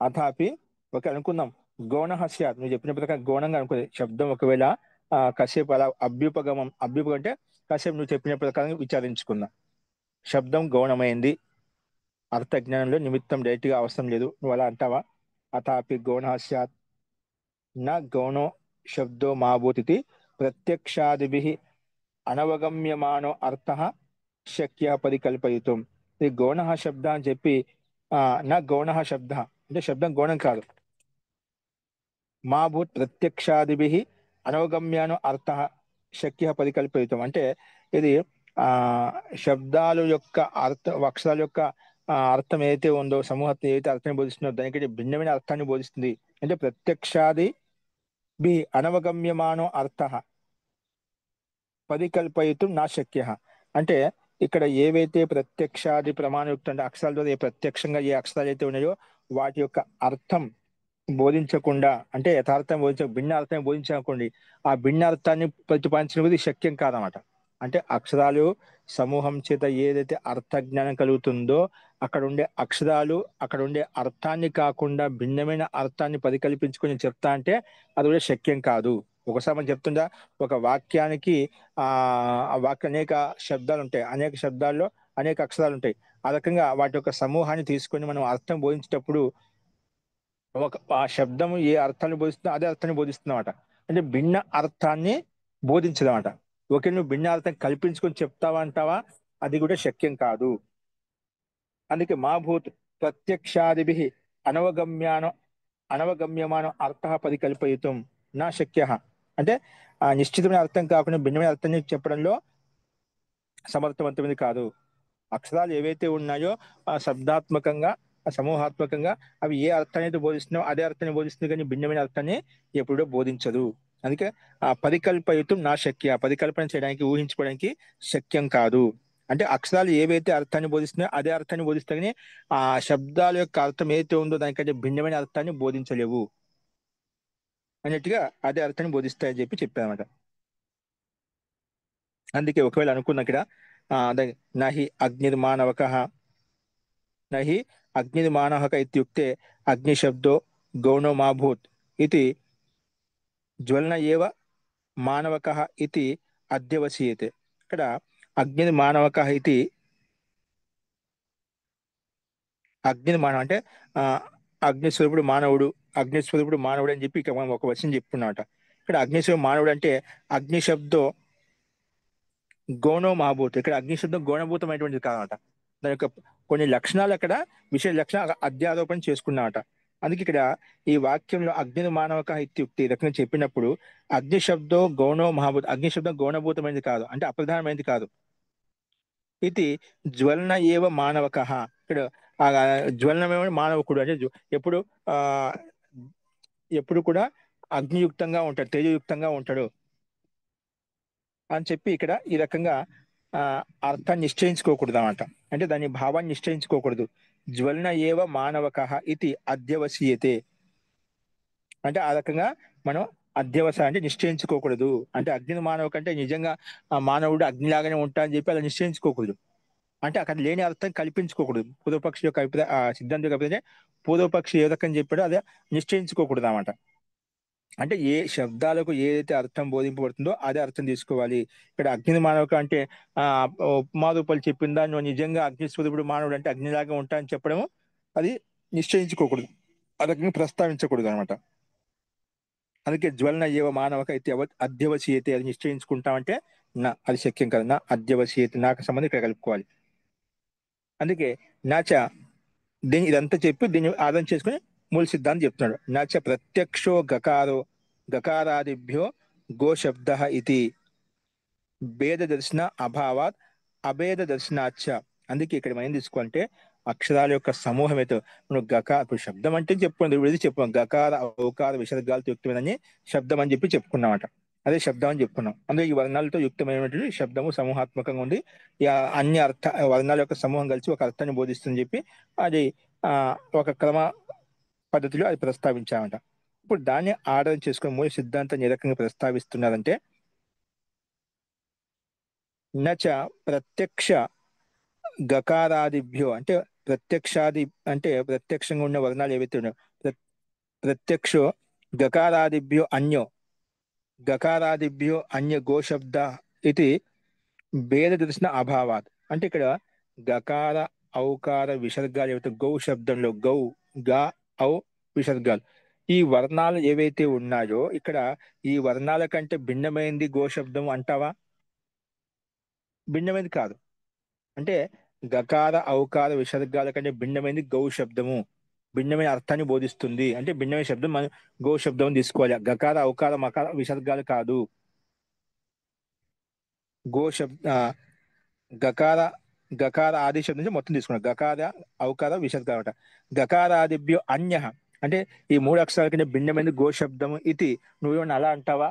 అథాపి ఒక అనుకుందాం గౌణ స్యాత్, నువ్వు చెప్పిన ప్రకారం గౌణంగా అనుకుంది శబ్దం ఒకవేళ కాసేపు అలా అభ్యుపగం అంటే కాసేపు నువ్వు చెప్పిన ప్రకారం విచారించుకుందాం. శబ్దం గౌణమైంది, అర్థజ్ఞానంలో నిమిత్తం డైరెక్ట్ గా అవసరం లేదు, నువ్వు అలా అంటావా? అథాపి గౌణ స్యాత్ న గౌణో శబ్దో మాభూతిథి ప్రత్యక్షాదిభిః అనవగమ్యమానో అర్థః శక్య పరికల్పయితుం. ఇది గౌణ శబ్ద అని చెప్పి ఆ నా గౌణ శబ్ద అంటే శబ్దం గౌణం కాదు. మా భూత్ ప్రత్యక్షాదిభిః అనవగమ్యానో అర్థః శక్య పరికల్పయితుం అంటే ఇది ఆ శబ్దాలు యొక్క అక్షరాల యొక్క అర్థం ఏదైతే ఉందో, సమూహత్వం ఏదైతే అర్థాన్ని బోధిస్తుందో దానికంటే భిన్నమైన అర్థాన్ని బోధిస్తుంది. అంటే ప్రత్యక్షాది బి అనవగమ్యమానో అర్థః పరికల్పయితుం నా శక్య. అంటే ఇక్కడ ఏవైతే ప్రత్యక్షాది ప్రమాణయుక్త అంటే అక్షరాల ద్వారా ప్రత్యక్షంగా ఏ అక్షరాలు అయితే ఉన్నాయో వాటి యొక్క అర్థం బోధించకుండా, అంటే యథార్థం భిన్న అర్థాన్ని బోధించకండి, ఆ భిన్న అర్థాన్ని ప్రతిపాదించినది శక్యం కాదన్నమాట. అంటే అక్షరాలు సమూహం చేత ఏదైతే అర్థ జ్ఞానం కలుగుతుందో అక్కడ ఉండే అక్షరాలు అక్కడ ఉండే అర్థాన్ని కాకుండా భిన్నమైన అర్థాన్ని పరికల్పించుకొని చెప్తా అంటే అది కూడా శక్యం కాదు. ఒకసారి మనం చెప్తుందా, ఒక వాక్యానికి ఆ వాక్య అనేక శబ్దాలు ఉంటాయి, అనేక శబ్దాల్లో అనేక అక్షరాలు ఉంటాయి. ఆ రకంగా వాటి యొక్క సమూహాన్ని తీసుకొని మనం అర్థం బోధించేటప్పుడు ఆ శబ్దము ఏ అర్థాన్ని బోధిస్తుందో అదే అర్థాన్ని బోధిస్తుందన్నమాట. అంటే భిన్న అర్థాన్ని బోధించదన్నమాట. ఓకే, నువ్వు భిన్న అర్థం కల్పించుకొని చెప్తావా అంటావా, అది కూడా శక్యం కాదు. అందుకే మా భూత్ ప్రత్యక్షాదిభిః అనవగమ్యానో అనవగమ్యమానో అర్థ పరికల్పయితుం నా శక్య. అంటే ఆ నిశ్చితమైన అర్థం కాకుండా భిన్నమైన అర్థాన్ని చెప్పడంలో సమర్థవంతమైనది కాదు. అక్షరాలు ఏవైతే ఉన్నాయో ఆ శబ్దాత్మకంగా ఆ సమూహాత్మకంగా అవి ఏ అర్థాన్ని అయితే బోధిస్తున్నాయో అదే అర్థాన్ని బోధిస్తుంది, కానీ భిన్నమైన అర్థాన్ని ఎప్పుడూ బోధించదు. అందుకే ఆ పరికల్పయుతం నా శక్య, పరికల్పన చేయడానికి ఊహించుకోవడానికి శక్యం కాదు. అంటే అక్షరాలు ఏవైతే అర్థాన్ని బోధిస్తున్నాయో అదే అర్థాన్ని బోధిస్తాయి, కానీ ఆ శబ్దాల యొక్క అర్థం ఏదైతే ఉందో దానికంటే భిన్నమైన అర్థాన్ని బోధించలేవు అన్నట్టుగా అదే అర్థాన్ని బోధిస్తాయని చెప్పి చెప్పానమాట. అందుకే ఒకవేళ అనుకున్న ఇక్కడ నహి అగ్నిర్మానవక నహి అగ్నిర్మానవక ఇత్యుక్తే అగ్నిశబ్దో గౌణో మాభూత్ ఇది జ్వలన ఏవ మానవక ఇది అధ్యవసీయతే. ఇక్కడ అగ్నిర్మానవక ఇది అగ్నిర్మానం అంటే ఆ అగ్నిస్వరూపుడు మానవుడు, అగ్నిస్వరూపుడు మానవుడు అని చెప్పి ఇక్కడ మనం ఒక వచనం చెప్పుకున్నమాట. ఇక్కడ అగ్నిస్వరూపుడు మానవుడు అంటే అగ్నిశబ్దో గౌణో మహాభూత, ఇక్కడ అగ్నిశబ్దం గౌణభూతమైనటువంటిది కాదన్నమాట. దాని యొక్క కొన్ని లక్షణాలు అక్కడ విశేష లక్షణాలు అధ్యారోపణ చేసుకున్నామట. అందుకే ఇక్కడ ఈ వాక్యంలో అగ్ని మానవక ఇత్యుక్తి రకంగా చెప్పినప్పుడు అగ్నిశబ్దో గౌణో మహాభూత, అగ్నిశబ్దం గౌణభూతమైనది కాదు, అంటే అప్రధానమైనది కాదు. ఇది జ్వలన ఏవ మానవక. ఇక్కడ ఆ జ్వలనమేమో మానవకుడు అంటే ఎప్పుడు ఆ ఎప్పుడు కూడా అగ్నియుక్తంగా ఉంటాడు, తేజయుక్తంగా ఉంటాడు అని చెప్పి ఇక్కడ ఈ రకంగా ఆ అర్థాన్ని నిశ్చయించుకోకూడదు అన్నమాట. అంటే దాని భావాన్ని నిశ్చయించుకోకూడదు. జ్వలన ఏవ మానవక ఇది అధ్యవసీయతే అంటే ఆ రకంగా మనం అధ్యవస అంటే నిశ్చయించుకోకూడదు. అంటే అగ్ని మానవ కంటే నిజంగా ఆ మానవుడు అగ్నిలాగానే ఉంటా అని చెప్పి అలా నిశ్చయించుకోకూడదు. అంటే అక్కడ లేని అర్థం కల్పించుకోకూడదు. పూర్వపక్షి యొక్క సిద్ధాంతం యొక్క అభిప్రాయం పూర్వపక్షి ఏ రకం చెప్పాడో అదే నిశ్చయించుకోకూడదు అన్నమాట. అంటే ఏ శబ్దాలకు ఏదైతే అర్థం బోధింపబడుతుందో అదే అర్థం తీసుకోవాలి. ఇక్కడ అగ్ని మానవక అంటే ఉపమా రూపాలు చెప్పిందా నువ్వు నిజంగా అగ్నిస్వరూపుడు మానవుడు అంటే అగ్నిలాగా ఉంటా అని చెప్పడము అది నిశ్చయించుకోకూడదు, అదగ్ని ప్రస్తావించకూడదు అనమాట. అందుకే జ్వలన ఏవ మానవక అయితే అధ్యవసీయతే అది నిశ్చయించుకుంటామంటే నా అది శక్యం కాదు. నా అధ్యవసీయతే నాకు సంబంధం ఇక్కడ కలుపుకోవాలి. అందుకే నాచ దీని ఇదంతా చెప్పి దీన్ని ఆధారం చేసుకుని మూల సిద్ధాంతం చెప్తున్నాడు. నాచ ప్రత్యక్షో గకారో గకారాదిభ్యో గో శబ్ద ఇది భేద దర్శన అభావాత్ అభేద దర్శనాచ. అందుకే ఇక్కడ మనం ఏం తీసుకోవాలంటే అక్షరాల యొక్క సమూహం అయితే మనం ఇప్పుడు శబ్దం అంటే చెప్పుకోండి, విడిది చెప్పుకోం గకార ఔకార విసర్గాలతో యుక్తమైనని శబ్దం అని చెప్పి చెప్పుకున్నామట. అదే శబ్దం అని చెప్పుకున్నాం. అందులో ఈ వర్ణాలతో యుక్తమైనటువంటి శబ్దము సమూహాత్మకంగా ఉంది. అన్ని వర్ణాల యొక్క సమూహం కలిసి ఒక అర్థాన్ని బోధిస్తుందని చెప్పి అది ఆ ఒక క్రమ పద్ధతిలో అది ప్రస్తావించామంట. ఇప్పుడు దాన్ని ఆధారం చేసుకుని మూల సిద్ధాంతం ఏ రకంగా ప్రస్తావిస్తున్నారంటే, నచ ప్రత్యక్ష గకారాదిభ్యో అంటే ప్రత్యక్షాది అంటే ప్రత్యక్షంగా ఉన్న వర్ణాలు ఏవైతే ఉన్నాయో ప్రత్యక్షో గకారాదిభ్యో అన్యో గకారాదిభ్యో అన్య గోశబ్ద ఇది భేద దర్శన అభావాత్. అంటే ఇక్కడ గకార ఔకార విసర్గాలు ఏవైతే గౌ శబ్దంలో గౌ గా ఔ విసర్గాలు ఈ వర్ణాలు ఏవైతే ఉన్నాయో ఇక్కడ ఈ వర్ణాల కంటే భిన్నమైంది గో శబ్దం అంటావా? భిన్నమైనది కాదు. అంటే గకార ఔకార విసర్గాల కంటే భిన్నమైనది గౌ శబ్దము. భిన్నమైన అర్థాన్ని బోధిస్తుంది అంటే భిన్నమైన శబ్దం మనం గో శబ్దం తీసుకోవాలి. గకార ఔకార మకార విసర్గాలు కాదు. గో శబ్ద గకార గకార ఆది శబ్దం నుంచి మొత్తం తీసుకున్నాం. గకార ఔకార విసర్గ అనమాట. గకారాదిభ్యో అన్య అంటే ఈ మూడు అక్షరాల కంటే భిన్నమైన గో శబ్దము ఇది నువ్వేమన్నా అలా అంటావా?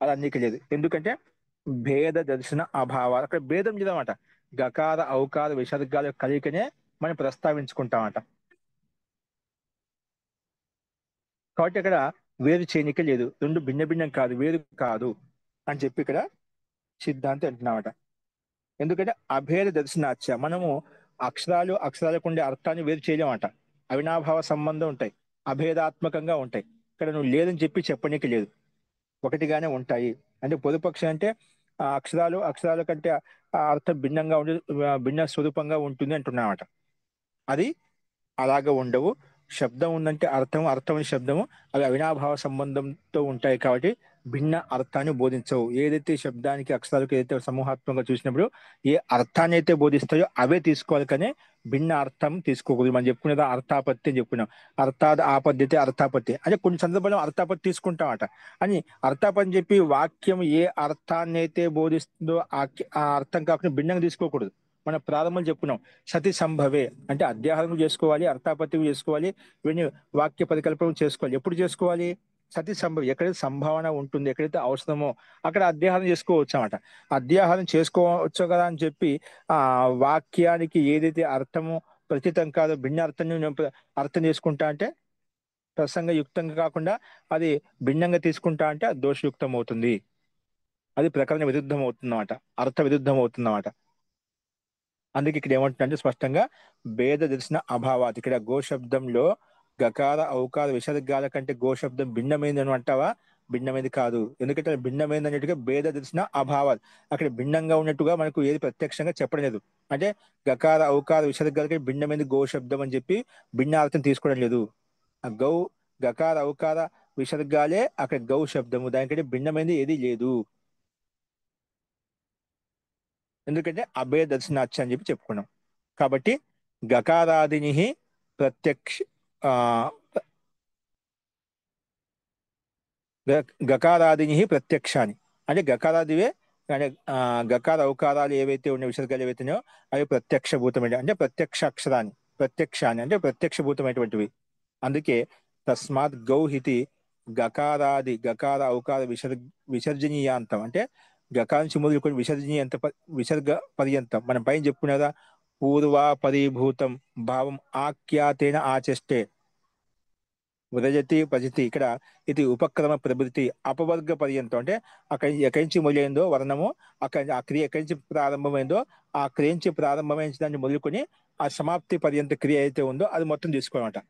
అలా నీకు లేదు. ఎందుకంటే భేద దర్శన అభావాలు అక్కడ భేదం లేదన్నమాట. గకార ఔకార విసర్గాల కలికనే మనం ప్రస్తావించుకుంటామట. కాబట్టి అక్కడ వేరు చేయనిక లేదు. రెండు భిన్న భిన్నం కాదు, వేరు కాదు అని చెప్పి ఇక్కడ సిద్ధాంతం అంటున్నామట. ఎందుకంటే అభేద దర్శనాచ్య మనము అక్షరాలకు ఉండే అర్థాన్ని వేరు చేయలేమట. అవినాభావ సంబంధం ఉంటాయి, అభేదాత్మకంగా ఉంటాయి. ఇక్కడ నువ్వు లేదని చెప్పి చెప్పనీకి లేదు, ఒకటిగానే ఉంటాయి. అంటే పొదుపక్షం అంటే ఆ అక్షరాల కంటే ఆ అర్థం భిన్నంగా ఉండి భిన్న స్వరూపంగా ఉంటుంది అంటున్నామట. అది అలాగా ఉండవు. శబ్దం ఉందంటే అర్థం శబ్దము అవి అవినాభావ సంబంధంతో ఉంటాయి కాబట్టి భిన్న అర్థాన్ని బోధించవు. ఏదైతే శబ్దానికి అక్షరాలకు ఏదైతే సమూహాత్మకంగా చూసినప్పుడు ఏ అర్థాన్ని అయితే బోధిస్తాయో అవే తీసుకోవాలి, కానీ భిన్న అర్థం తీసుకోకూడదు. మనం చెప్పుకునేదా అర్థాపత్తి అని చెప్పుకున్నాం. అర్థాత్ ఆపద్యతే అర్థాపత్తి అంటే కొన్ని సందర్భాల్లో అర్థాపత్తి తీసుకుంటామట. అని అర్థాపత్తి చెప్పి వాక్యం ఏ అర్థాన్ని అయితే బోధిస్తుందో ఆ అర్థం కాకుండా భిన్నంగా తీసుకోకూడదు. మన ప్రారంభం చెప్పుకున్నాం సతి సంభవే అంటే అధ్యాహారం చేసుకోవాలి, అర్థాపత్తి చేసుకోవాలి, ఇవన్నీ వాక్య పరికల్పన చేసుకోవాలి. ఎప్పుడు చేసుకోవాలి? సతి సంభవం ఎక్కడైతే సంభావన ఉంటుంది, ఎక్కడైతే అవసరమో అక్కడ అధ్యాహారం చేసుకోవచ్చు అన్నమాట. అధ్యాహారం చేసుకోవచ్చు కదా అని చెప్పి ఆ వాక్యానికి ఏదైతే అర్థమో ప్రతీతం కాదో భిన్న అర్థం చేసుకుంటా అంటే ప్రసంగ యుక్తంగా కాకుండా అది భిన్నంగా తీసుకుంటా అంటే అది దోషయుక్తం అవుతుంది. అది ప్రకరణ విరుద్ధం అవుతుందన్నమాట, అర్థ విరుద్ధం అవుతుందన్నమాట. అందుకే ఇక్కడ ఏమంటుందంటే స్పష్టంగా భేద దర్శన అభావాత్. ఇక్కడ గోశబ్దంలో గకార ఔకార విసర్గాల కంటే గోశబ్దం భిన్నమైంది అని అంటావా? భిన్నమైనది కాదు. ఎందుకంటే భిన్నమైంది అన్నట్టుగా భేద దర్శన అభావాత్ అక్కడ భిన్నంగా ఉన్నట్టుగా మనకు ఏది ప్రత్యక్షంగా చెప్పడం లేదు. అంటే గకార ఔకార విసర్గాలకి భిన్నమైనది గోశబ్దం అని చెప్పి భిన్న అర్థం తీసుకోవడం లేదు. ఆ గకార ఔకార విసర్గాలే అక్కడ గౌ శబ్దము, దానికంటే భిన్నమైనది ఏది లేదు. ఎందుకంటే అభేద దర్శనాచ అని చెప్పి చెప్పుకున్నాం. కాబట్టి గకారాదిని ప్రత్యక్ష ఆ గకారాదిని ప్రత్యక్షాన్ని అంటే గకారాదివే అంటే గకార ఔకారాలు ఏవైతే ఉన్న విసర్గాలు ఏవైతే ఉన్నాయో అవి ప్రత్యక్షభూతమైన అంటే ప్రత్యక్ష అక్షరాన్ని ప్రత్యక్షాన్ని అంటే ప్రత్యక్షభూతమైనటువంటివి. అందుకే తస్మాత్ గౌహితి గకార ఔకార విసర్జనీయాంతం అంటే గకారం నుంచి మొదలుకొని విసర్గ పర్యంతం మనం పైన చెప్పుకునేదా పూర్వా పరిభూతం భావం ఆఖ్యాతేన ఆచష్టే విరజతి భజతి. ఇక్కడ ఇది ఉపక్రమ ప్రభృతి అపవర్గ పర్యంతం అంటే ఎక్కడి నుంచి మొదలైందో వర్ణము ఆ క్రియ ఎక్కడి నుంచి ప్రారంభమైందో ఆ క్రియ నుంచి ప్రారంభమైన దాన్ని మొదలుకొని ఆ సమాప్తి పర్యంత క్రియ అయితే ఉందో అది మొత్తం తీసుకోవాలన్నమాట.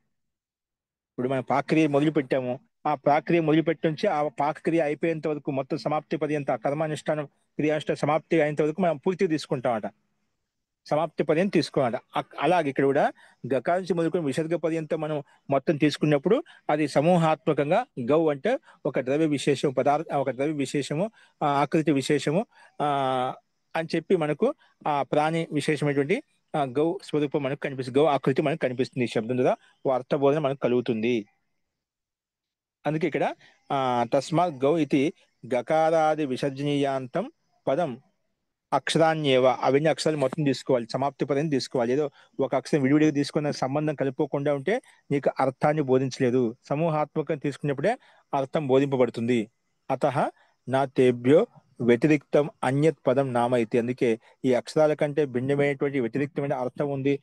ఇప్పుడు మనం పాక్రియ మొదలు పెట్టాము, ఆ పాక్రియ మొదలుపెట్టి నుంచి ఆ పాకక్రియ అయిపోయేంత వరకు మొత్తం సమాప్తి పర్యంత కర్మానుష్ఠానం క్రియానుష్ఠాన సమాప్తి అయినంత వరకు మనం పూర్తిగా తీసుకుంటామట. సమాప్తి పర్యంతం తీసుకోవాలి. అలాగే ఇక్కడ కూడా గకాల నుంచి మొదలుకొని విసర్గ పర్యంతం మనం మొత్తం తీసుకున్నప్పుడు అది సమూహాత్మకంగా గౌ అంటే ఒక ద్రవ్య విశేషం ఒక ద్రవ్య విశేషము ఆకృతి విశేషము ఆ అని చెప్పి మనకు ఆ ప్రాణి విశేషమైనటువంటి గౌ స్వరూపం మనకు కనిపిస్తుంది, గౌ ఆకృతి మనకు కనిపిస్తుంది. ఈ శబ్దం ద్వారా అర్థబోధన మనకు కలుగుతుంది. అందుకే ఇక్కడ తస్మాత్ గౌ ఇది గకారాది విసర్జనీయాంతం పదం అక్షరాన్యేవ అవన్నీ అక్షరాలు మొత్తం తీసుకోవాలి, సమాప్తి పదం తీసుకోవాలి. ఏదో ఒక అక్షరం విడివిడిగా తీసుకున్న సంబంధం కలుపుకోకుండా ఉంటే నీకు అర్థాన్ని బోధించలేదు. సమూహాత్మకం తీసుకున్నప్పుడే అర్థం బోధింపబడుతుంది. అత నా తేభ్యో వ్యతిరిక్తం అన్యత్ పదం నామ ఇది. అందుకే ఈ అక్షరాల కంటే భిన్నమైనటువంటి వ్యతిరిక్తమైన అర్థం ఉంది,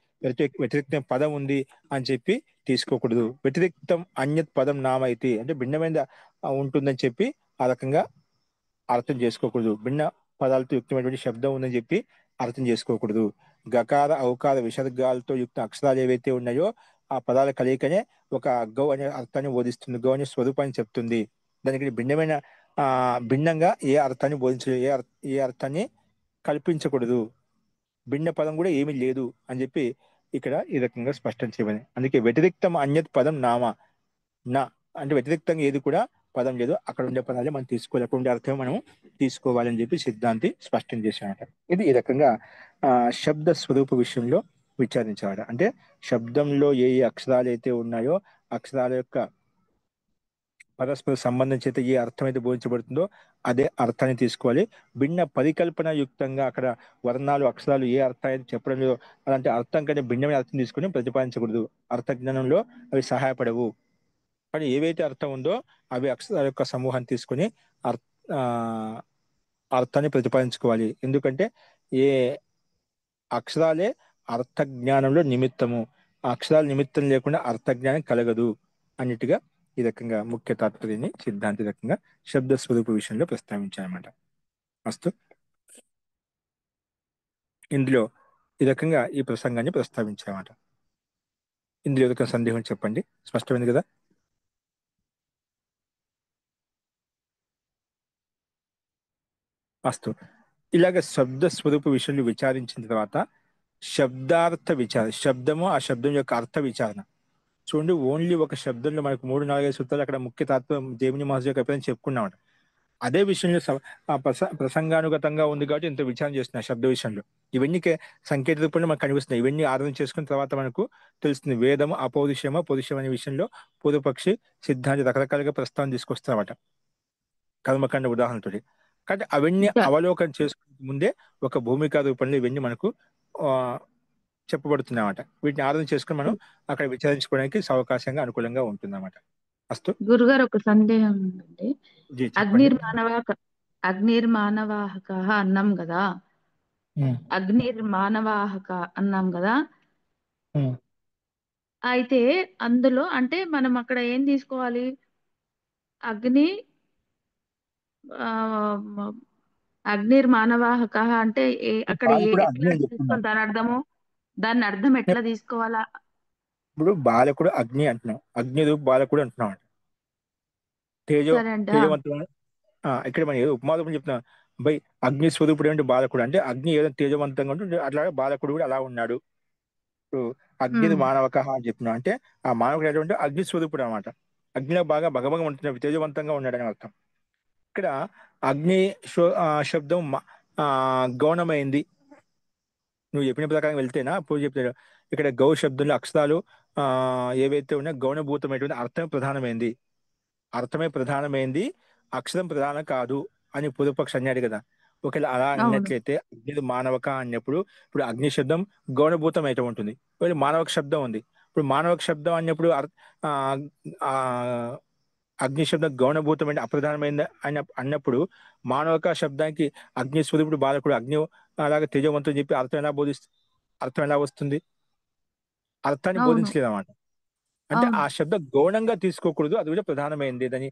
వ్యతిరిక్తమైన పదం ఉంది అని చెప్పి తీసుకోకూడదు. వ్యతిరిక్తం అన్యత్ పదం నామ ఇది అంటే భిన్నమైన ఉంటుందని చెప్పి ఆ రకంగా అర్థం చేసుకోకూడదు. భిన్న పదాలతో యుక్తమైనటువంటి శబ్దం ఉందని చెప్పి అర్థం చేసుకోకూడదు. గకార ఔకార విసర్గాలతో యుక్త అక్షరాలు ఏవైతే ఉన్నాయో ఆ పదాల కలయికనే ఒక గౌ అనే అర్థాన్ని బోధిస్తుంది, గౌ అనే స్వరూపాన్ని చెప్తుంది. దానికి భిన్నమైన భిన్నంగా ఏ అర్థాన్ని బోధించలేదు, ఏ అర్థాన్ని కల్పించకూడదు, భిన్న పదం కూడా ఏమీ లేదు అని చెప్పి ఇక్కడ ఈ రకంగా స్పష్టం చేయమని. అందుకే వ్యతిరిక్తం అన్యత్ పదం నామ, నా అంటే వ్యతిరిక్తంగా ఏది కూడా పదం లేదు, అక్కడ ఉండే పదాలే మనం తీసుకోవాలి, అక్కడ ఉండే అర్థం మనం తీసుకోవాలని చెప్పి సిద్ధాంతి స్పష్టం చేశాడట. ఇది ఈ రకంగా శబ్ద స్వరూప విషయంలో విచారించాడ. అంటే శబ్దంలో ఏ ఏ అక్షరాలు అయితే ఉన్నాయో అక్షరాల యొక్క పరస్పర సంబంధం చేత ఏ అర్థం అయితే బోధించబడుతుందో అదే అర్థాన్ని తీసుకోవాలి. భిన్న పరికల్పన యుక్తంగా అక్కడ వర్ణాలు అక్షరాలు ఏ అర్థం అయితే చెప్పడం లేదో అలాంటి అర్థం కంటే భిన్నమైన అర్థం తీసుకొని ప్రతిపాదించకూడదు. అర్థ జ్ఞానంలో అవి సహాయపడవు. కానీ ఏవైతే అర్థం ఉందో అవి అక్షరాల యొక్క సమూహాన్ని తీసుకొని అర్థాన్ని ప్రతిపాదించుకోవాలి. ఎందుకంటే ఏ అక్షరాలే అర్థ జ్ఞానంలో నిమిత్తము, ఆ అక్షరాల నిమిత్తం లేకుండా అర్థ జ్ఞానం కలగదు అన్నిటిగా ఈ రకంగా ముఖ్య తాత్పర్యాన్ని సిద్ధాంతి రకంగా శబ్ద స్వరూప విషయంలో ప్రస్తావించారన్నమాట. అస్తు ఇందులో ఈ రకంగా ఈ ప్రసంగాన్ని ప్రస్తావించారన్నమాట. ఇందులో ఏదైనా సందేహం చెప్పండి, స్పష్టమైంది కదా. అస్తు ఇలాగ శబ్ద స్వరూప విషయంలో విచారించిన తర్వాత శబ్దార్థ విచారణ, శబ్దము ఆ శబ్దం యొక్క అర్థ విచారణ. చూడండి, ఓన్లీ ఒక శబ్దంలో మనకు 3-4 సూత్రాలు అక్కడ ముఖ్య తత్వం జైమిని మహర్షి యొక్క అభిప్రాయం చెప్పుకున్నామట. అదే విషయంలో ప్రసంగానుగతంగా ఉంది కాబట్టి ఇంత విచారణ చేస్తున్నా శబ్ద విషయంలో. ఇవన్నీ సంకేత రూపంలో మనకు కనిపిస్తున్నాయి. ఇవన్నీ ఆరాధన చేసుకున్న తర్వాత మనకు తెలుస్తుంది వేదము అపౌరుషమ పౌరుషం అనే విషయంలో పూర్వపక్షి సిద్ధాంతి రకరకాలుగా ప్రస్తావన తీసుకొస్తారన్నమాట కర్మకాండ ఉదాహరణతో. కాబట్టి అవన్నీ అవలోకనం చేసుకునే ముందే ఒక భూమికా రూపంలో ఇవన్నీ మనకు చెప్పబడుతున్నాయన్నమాట. వీటిని ఆరాధన చేసుకుని మనం అక్కడ విచారించుకోవడానికి అవకాశంగా అనుకూలంగా ఉంటుందన్నమాట. అస్తు గురుగారు, ఒక సందేహం ఉందండి. చెప్పండి. అగ్నిర్మానవాహక అన్నాం కదా, అగ్నిర్మానవాహక అన్నాం కదా. అయితే అందులో అంటే మనం అక్కడ ఏం తీసుకోవాలి? అగ్ని అగ్నిర్మానవాహక అంటే అక్కడ బాలకుడు అగ్ని ఎట్లా అని చెప్తున్నాం. తీసుకోవాలి? దాని అర్థం ఎట్లా తీసుకోవాలా? ఇప్పుడు బాలకుడు అగ్ని అంటున్నాం, అగ్ని రూపు బాలకుడు అంటున్నాం. సరే అండి. తేజవంతుడు ఇక్కడ మనం ఏదో ఉపమాదం చెప్తున్నాం. బై అగ్ని స్వరూపుడు అంటే బాలకుడు అంటే అగ్ని ఏదో తేజవంతంగా ఉంటుంది, అట్లాగే బాలకుడు కూడా అలా ఉన్నాడు. ఇప్పుడు అగ్ని మానవక అని చెప్పినాం అంటే ఆ మానవుడు ఎటువంటి అగ్ని స్వరూపుడు అనమాట. అగ్నిలో బాగా భగభగం ఉంటున్నాడు, తేజవంతంగా ఉన్నాడని అర్థం. ఇక్కడ అగ్ని శబ్దం గౌణమైంది. నువ్వు చెప్పిన ప్రకారం వెళ్తేనా పూజ చెప్తాడు. ఇక్కడ గౌ శబ్దంలో అక్షరాలు ఏవైతే ఉన్నాయో గౌణభూతమైనటువంటి అర్థం ప్రధానమైంది, అర్థమే ప్రధానమైంది, అక్షరం ప్రధానం కాదు అని పూర్వపక్ష అన్నాడు కదా. ఒకవేళ అలా అన్నట్లయితే అగ్ని మానవక అన్నప్పుడు ఇప్పుడు అగ్ని శబ్దం గౌణభూతం అయితే ఉంటుంది, ఒకవేళ మానవక శబ్దం ఉంది. ఇప్పుడు మానవక శబ్దం అన్నప్పుడు అగ్ని శబ్దం గౌణభూతమైన అప్రధానమైంది అన్నప్పుడు మానవక శబ్దానికి అగ్ని స్వరూపుడు బాలకుడు అగ్ని అలాగే తేజవంతుని చెప్పి అర్థం ఎలా వస్తుంది? అర్థాన్ని బోధించలేదు అన్నమాట. అంటే ఆ శబ్దం గౌణంగా తీసుకోకూడదు, అది కూడా ప్రధానమైంది అని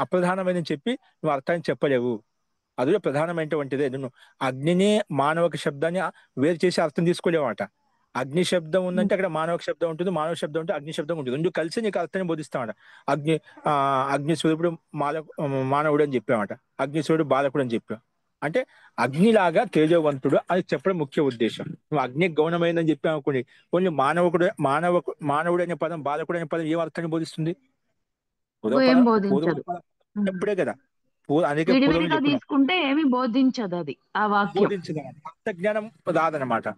అప్రధానమైందని చెప్పి నువ్వు అర్థాన్ని చెప్పలేవు. అది కూడా ప్రధానమైనటువంటిదే. నువ్వు అగ్నిని మానవక శబ్దాన్ని వేరు చేసి అర్థం తీసుకోలేవట. అగ్ని శబ్దం ఉందంటే అక్కడ మానవక శబ్దం ఉంటుంది, మానవ శబ్దం ఉంటే అగ్ని శబ్దం ఉంటుంది. రెండు కలిసి నీకు అర్థాన్ని బోధిస్తామట. అగ్ని అగ్ని స్వరూపుడు మానవుడు అని చెప్పామట, అగ్ని స్వరూపుడు బాలకుడు అని చెప్పాం. అంటే అగ్నిలాగా తేజవంతుడు అని చెప్పడం ముఖ్య ఉద్దేశం. నువ్వు అగ్ని గౌణమైందని చెప్పావు అనుకోండి, ఓన్లీ మానవుడు అనే పదం బాలకుడు అనే పదం ఏం అర్థాన్ని బోధిస్తుంది? ఎప్పుడే కదా అనేక పూర్వం తీసుకుంటే ఏమి బోధించదు, అది ఆ వాక్యం బోధించదు, అర్థ జ్ఞానం రాదనమాట.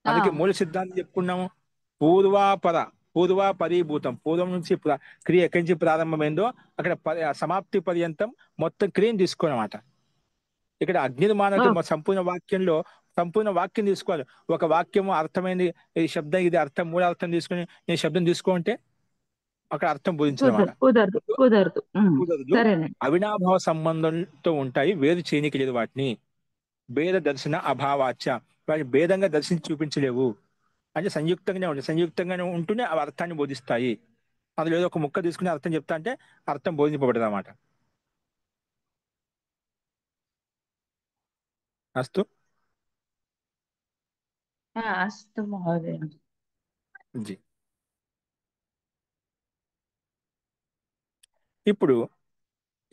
అందుకే మూల సిద్ధాంతం చెప్పుకున్నాము. పూర్వ పరీభూతం, పూర్వం నుంచి క్రియ ఎక్కడి నుంచి ప్రారంభమైందో అక్కడ సమాప్తి పర్యంతం మొత్తం క్రియను తీసుకోనమాట. ఇక్కడ అగ్నిర్మానక సంపూర్ణ వాక్యం తీసుకోవాలి. ఒక వాక్యము అర్థమైంది, ఈ శబ్దం ఇది అర్థం, మూల అర్థం తీసుకుని నేను శబ్దం తీసుకో అంటే అక్కడ అర్థం బోధించడం అన్నమాట. కుదరదు కుదరదు. కుదరదు. సరేనండి. అవినాభావ సంబంధంతో ఉంటాయి, వేరు చేయనీకి లేదు వాటిని. భేద దర్శన అభావాచ, వాటి భేదంగా దర్శించి చూపించలేవు. అంటే సంయుక్తంగానే ఉంటాయి, సంయుక్తంగానే ఉంటూనే అవి అర్థాన్ని బోధిస్తాయి. అందులో ఏదో ఒక ముక్క తీసుకుని అర్థం చెప్తా అంటే అర్థం బోధింపబడదు అన్నమాట. అస్తు. అస్తు మహోదయ. జీ. ఇప్పుడు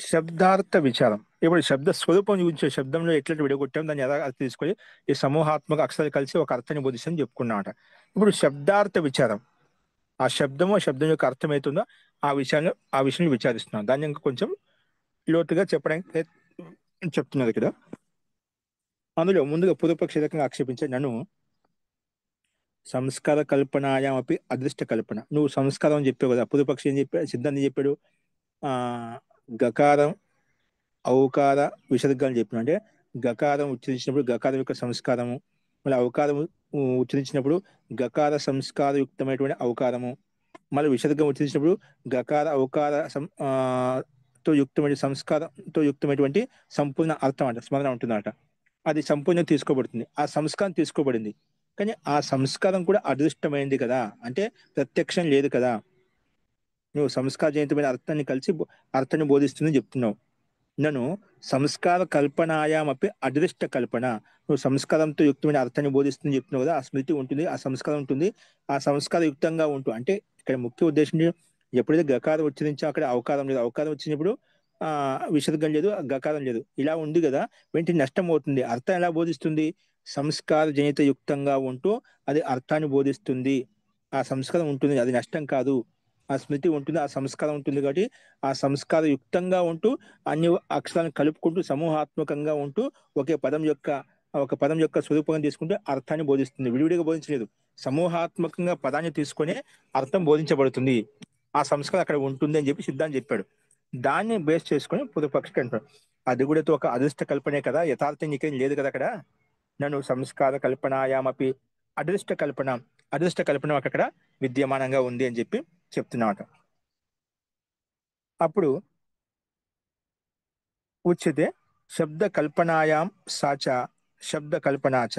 శబ్దార్థ విచారం. ఇప్పుడు శబ్ద స్వరూపం చూపించే శబ్దంలో ఎట్లా విడగొట్టాం, దాన్ని ఎలా అర్థం తీసుకొని ఈ సమూహాత్మక అక్షరాలు కలిసి ఒక అర్థాన్ని బోధిస్తాయని చెప్పుకున్నామాట. ఇప్పుడు శబ్దార్థ విచారం, ఆ శబ్దము శబ్దం యొక్క అర్థం అవుతుందో ఆ విషయాన్ని విచారిస్తున్నాం. దాన్ని ఇంకా కొంచెం లోతుగా చెప్పడానికి చెప్తున్నారు ఇక్కడ. అందులో ముందుగా పూర్వపక్ష రకంగా ఆక్షేపించే నన్ను సంస్కార కల్పనాయామపి అదృష్ట కల్పన. నువ్వు సంస్కారం అని చెప్పావు కదా, పూర్వపక్షి ఏం చెప్పాడు, సిద్ధాంతం చెప్పాడు. ఆ గకారం ఔకార విసర్గాలు చెప్పిన అంటే గకారం ఉచ్చరించినప్పుడు గకారం యొక్క సంస్కారము, మళ్ళీ ఔకారం ఉచ్చరించినప్పుడు గకార సంస్కారయుక్తమైనటువంటి ఔకారము, మళ్ళీ విసర్గం ఉచ్చరించినప్పుడు గకార ఔకార తో యుక్తమైన సంస్కారంతో యుక్తమైనటువంటి సంపూర్ణ అర్థం అంట, స్మరణ ఉంటుందట. అది సంపూర్ణంగా తీసుకోబడుతుంది, ఆ సంస్కారం తీసుకోబడింది. కానీ ఆ సంస్కారం కూడా అదృష్టమైంది కదా, అంటే ప్రత్యక్షం లేదు కదా. నువ్వు సంస్కార జనితమైన అర్థాన్ని కలిసి అర్థాన్ని బోధిస్తుందని చెప్తున్నావు. నన్ను సంస్కార కల్పనాయామపి అదృష్ట కల్పన. నువ్వు సంస్కారంతో యుక్తమైన అర్థాన్ని బోధిస్తుంది చెప్తున్నావు కదా, ఆ స్మృతి ఉంటుంది, ఆ సంస్కారం ఉంటుంది. ఆ సంస్కార యుక్తంగా ఉంటూ అంటే ఇక్కడ ముఖ్య ఉద్దేశం ఎప్పుడైతే గకారం ఉచ్చరించా అక్కడ అవకారం లేదు, అవకారం వచ్చినప్పుడు ఆ విసర్గం లేదు, గకారం లేదు, ఇలా ఉంది కదా. వెంటనే నష్టం అవుతుంది. అర్థం ఎలా బోధిస్తుంది? సంస్కార జనిత యుక్తంగా ఉంటూ అది అర్థాన్ని బోధిస్తుంది. ఆ సంస్కారం ఉంటుంది, అది నష్టం కాదు. ఆ స్మృతి ఉంటుంది, ఆ సంస్కారం ఉంటుంది కాబట్టి ఆ సంస్కార యుక్తంగా ఉంటూ అన్ని అక్షరాలను కలుపుకుంటూ సమూహాత్మకంగా ఉంటూ ఒక పదం యొక్క స్వరూపంగా తీసుకుంటే అర్థాన్ని బోధిస్తుంది. విడివిడిగా బోధించలేదు, సమూహాత్మకంగా పదాన్ని తీసుకొని అర్థం బోధించబడుతుంది. ఆ సంస్కారం అక్కడ ఉంటుంది అని చెప్పి సిద్ధాంతం చెప్పాడు. దాన్ని బేస్ చేసుకొని పూర్వపక్షి అంటాడు, అది కూడా ఒక అదృష్ట కల్పనే కదా, యథార్థం నీకేం లేదు కదా అక్కడ. నన్ను సంస్కార కల్పనాయామపి అదృష్ట కల్పన అక్కడ విద్యమానంగా ఉంది అని చెప్పి చెప్తున్నమాట. అప్పుడు ఉచ్యతే శబ్ద కల్పనాయాం సాచ శబ్ద కల్పనాచ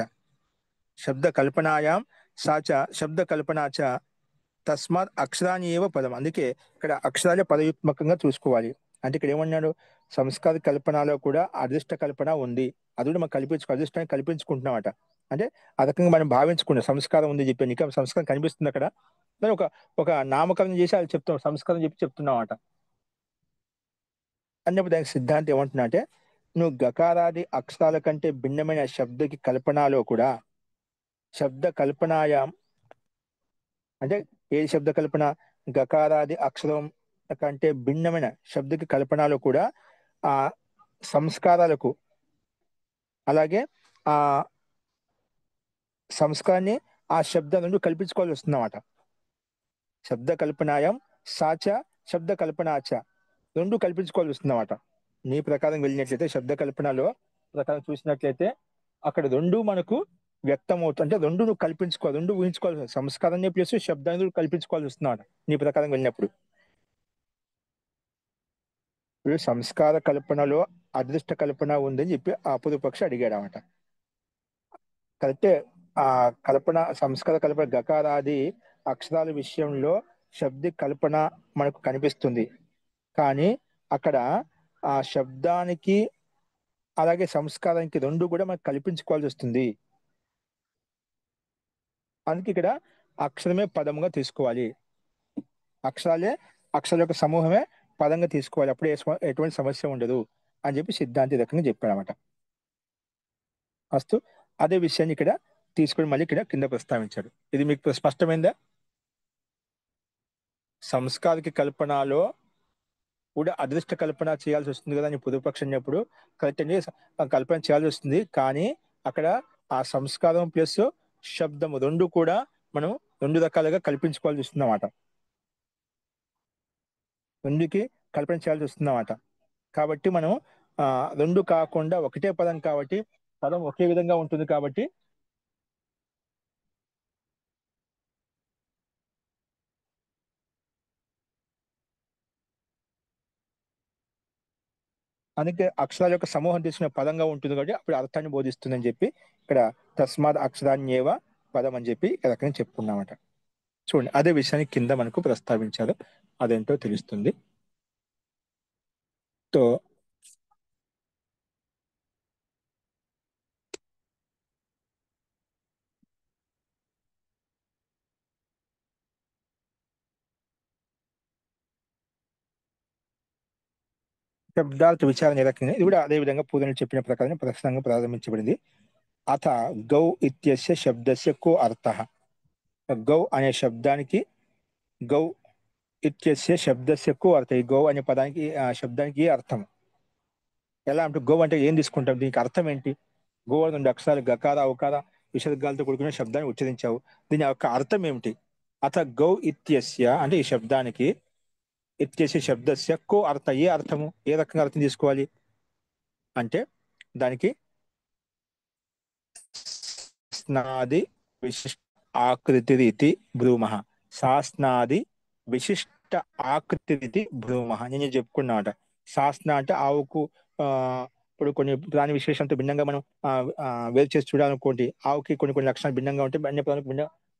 శబ్ద కల్పనాయాం సాచ శబ్ద కల్పనాచ తస్మాత్ అక్షరాన్ని ఏవ పదం. అందుకే ఇక్కడ అక్షరాలే పదయుత్మకంగా చూసుకోవాలి. అంటే ఇక్కడ ఏమన్నాడు, సంస్కార కల్పనలో కూడా అదృష్ట కల్పన ఉంది, అది కూడా మనం అదృష్టాన్ని కల్పించుకుంటున్నామట. అంటే ఆ రకంగా మనం భావించుకున్నాం, సంస్కారం ఉంది చెప్పి నీకు సంస్కారం కనిపిస్తుంది అక్కడ. దాని ఒక ఒక నామకరణం చేసి అది చెప్తాం, సంస్కారం చెప్పి చెప్తున్నామట. అన్నప్పుడు దానికి సిద్ధాంతం ఏమంటున్నా అంటే, నువ్వు గకారాది అక్షరాల కంటే భిన్నమైన శబ్దకి కల్పనలో కూడా శబ్ద కల్పనాయాం అంటే ఏ శబ్ద కల్పన, గకారాది అక్షరం కంటే భిన్నమైన శబ్దకి కల్పనలో కూడా ఆ సంస్కారాలకు అలాగే ఆ సంస్కారాన్ని ఆ శబ్దం నుండి కల్పించుకోవాల్సి వస్తుందన్నమాట. శబ్ద కల్పనాయం సాచ శబ్ద కల్పనాచ రెండు కల్పించుకోవాల్సి వస్తుందన్నమాట. నీ ప్రకారం వెళ్ళినట్లయితే శబ్ద కల్పనలో ప్రకారం చూసినట్లయితే అక్కడ రెండు మనకు వ్యక్తం అవుతుంది. అంటే రెండు నువ్వు కల్పించుకోవాలి, రెండు ఊహించుకోవాలి, సంస్కారాన్ని ప్లస్ శబ్దాన్ని కూడా కల్పించుకోవాల్సి వస్తున్నాడు నీ ప్రకారం వెళ్ళినప్పుడు. ఇప్పుడు సంస్కార కల్పనలో అదృష్ట కల్పన ఉందని చెప్పి ఆ పూర్వపక్షి అడిగాడు అనమాట. కరెక్టే. ఆ సంస్కార కల్పన గకారాది అక్షరాల విషయంలో శబ్ద కల్పన మనకు కనిపిస్తుంది. కానీ అక్కడ ఆ శబ్దానికి అలాగే సంస్కారానికి రెండు కూడా మనకు కల్పించుకోవాల్సి వస్తుంది. అందుకే ఇక్కడ అక్షరమే పదముగా తీసుకోవాలి, అక్షరాలే అక్షరాల యొక్క సమూహమే పదంగా తీసుకోవాలి, అప్పుడు ఎటువంటి సమస్య ఉండదు అని చెప్పి సిద్ధాంతి రకంగా చెప్పాడు అనమాట. అస్తు. అదే విషయాన్ని ఇక్కడ తీసుకొని మళ్ళీ ఇక్కడ కింద ప్రస్తావించాడు. ఇది మీకు స్పష్టమైందా? సంస్కారిక కల్పనలో కూడా అదృష్ట కల్పన చేయాల్సి వస్తుంది కదా అని పూర్వపక్షం అన్నప్పుడు కరెక్ట్ అండి, కల్పన చేయాల్సి వస్తుంది. కానీ అక్కడ ఆ సంస్కారం ప్లస్ శబ్దము రెండు కూడా మనం రెండు రకాలుగా కల్పించుకోవాల్సి వస్తుంది అన్నమాట. రెండుకి కల్పన చేయాల్సి వస్తుంది అన్నమాట. కాబట్టి మనం ఆ రెండు కాకుండా ఒకటే పదం కాబట్టి పదం ఒకే విధంగా ఉంటుంది కాబట్టి అందుకే అక్షరాల యొక్క సమూహం తీసుకునే పదంగా ఉంటుంది కాబట్టి అప్పుడు అర్థాన్ని బోధిస్తుందని చెప్పి ఇక్కడ తస్మాత్ అక్షరాన్యేవ పదం అని చెప్పి ఇక్కడ అక్కడ చెప్పుకున్నామట. చూడండి, అదే విషయాన్ని కింద మనకు ప్రస్తావించారు, అదేంటో తెలుస్తుంది. తో శబ్దార్థ విచారణ ఏ రకంగా, ఇది కూడా అదే విధంగా పూర్వం చెప్పిన ప్రకారం ప్రశ్నంగా ప్రారంభించబడింది. అథ గౌ ఇత్యస్య శబ్దస్య కో అర్థః. గౌ అనే శబ్దానికి, గౌ ఇత్యస్య శబ్దస్య కో అర్థం, ఈ గౌ అనే పదానికి ఆ శబ్దానికి ఏ అర్థం, ఎలా అంటే గౌ అంటే ఏం తీసుకుంటాం, దీనికి అర్థం ఏంటి? గో అని 2 అక్షరాలు గకార అవకార విసర్గాలతో కూడుకున్న శబ్దాన్ని ఉచ్చరించావు, దీని యొక్క అర్థం ఏమిటి? అథ గౌ ఇత్యస్య అంటే ఈ శబ్దానికి, ఇత్యస్య శబ్దస్య కో అర్థ ఏ అర్థము, ఏ రకంగా అర్థం తీసుకోవాలి అంటే దానికి స్నాది విశిష్ట ఆకృతిరితి బ్రూమః. శాస్నాది విశిష్ట ఆకృతిరితి బ్రూమః. నేను చెప్పుకున్నామాట. శాస్న అంటే ఆవుకు ఆ ఇప్పుడు కొన్ని ప్రాణి విశేషంతో భిన్నంగా మనం ఆ ఆ, వేరు చేసి చూడాలనుకోండి, ఆవుకి కొన్ని కొన్ని లక్షణాలు భిన్నంగా ఉంటాయి, అన్య ప్రాణులకు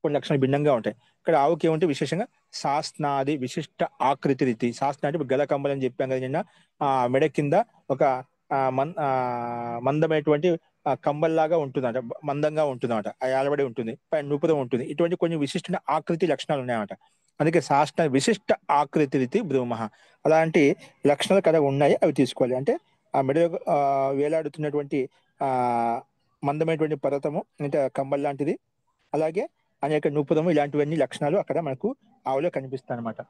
కొన్ని లక్షణాలు భిన్నంగా ఉంటాయి. ఇక్కడ ఆవుకి ఏమంటే విశేషంగా శాస్నాది విశిష్ట ఆకృతి రీతి. శాస్త్ర అంటే ఇప్పుడు గలకంబలు అని చెప్పాం కదా నిన్న. మెడ కింద ఒక మందమైనటువంటి కంబల్లాగా ఉంటుందట, మందంగా ఉంటుందన్నమాట, అలవడి ఉంటుంది, పైన నూపురం ఉంటుంది. ఇటువంటి కొన్ని విశిష్ట ఆకృతి లక్షణాలు ఉన్నాయన్నమాట. అందుకే శాస్త్ర విశిష్ట ఆకృతి రీతి బ్రూమః. అలాంటి లక్షణాలు కదా ఉన్నాయి, అవి తీసుకోవాలి. అంటే ఆ మెడ వేలాడుతున్నటువంటి ఆ మందమైనటువంటి పర్వతము అంటే కంబల్ లాంటిది, అలాగే అనేక నూపురము, ఇలాంటివన్నీ లక్షణాలు అక్కడ మనకు ఆవులో కనిపిస్తాయి అనమాట.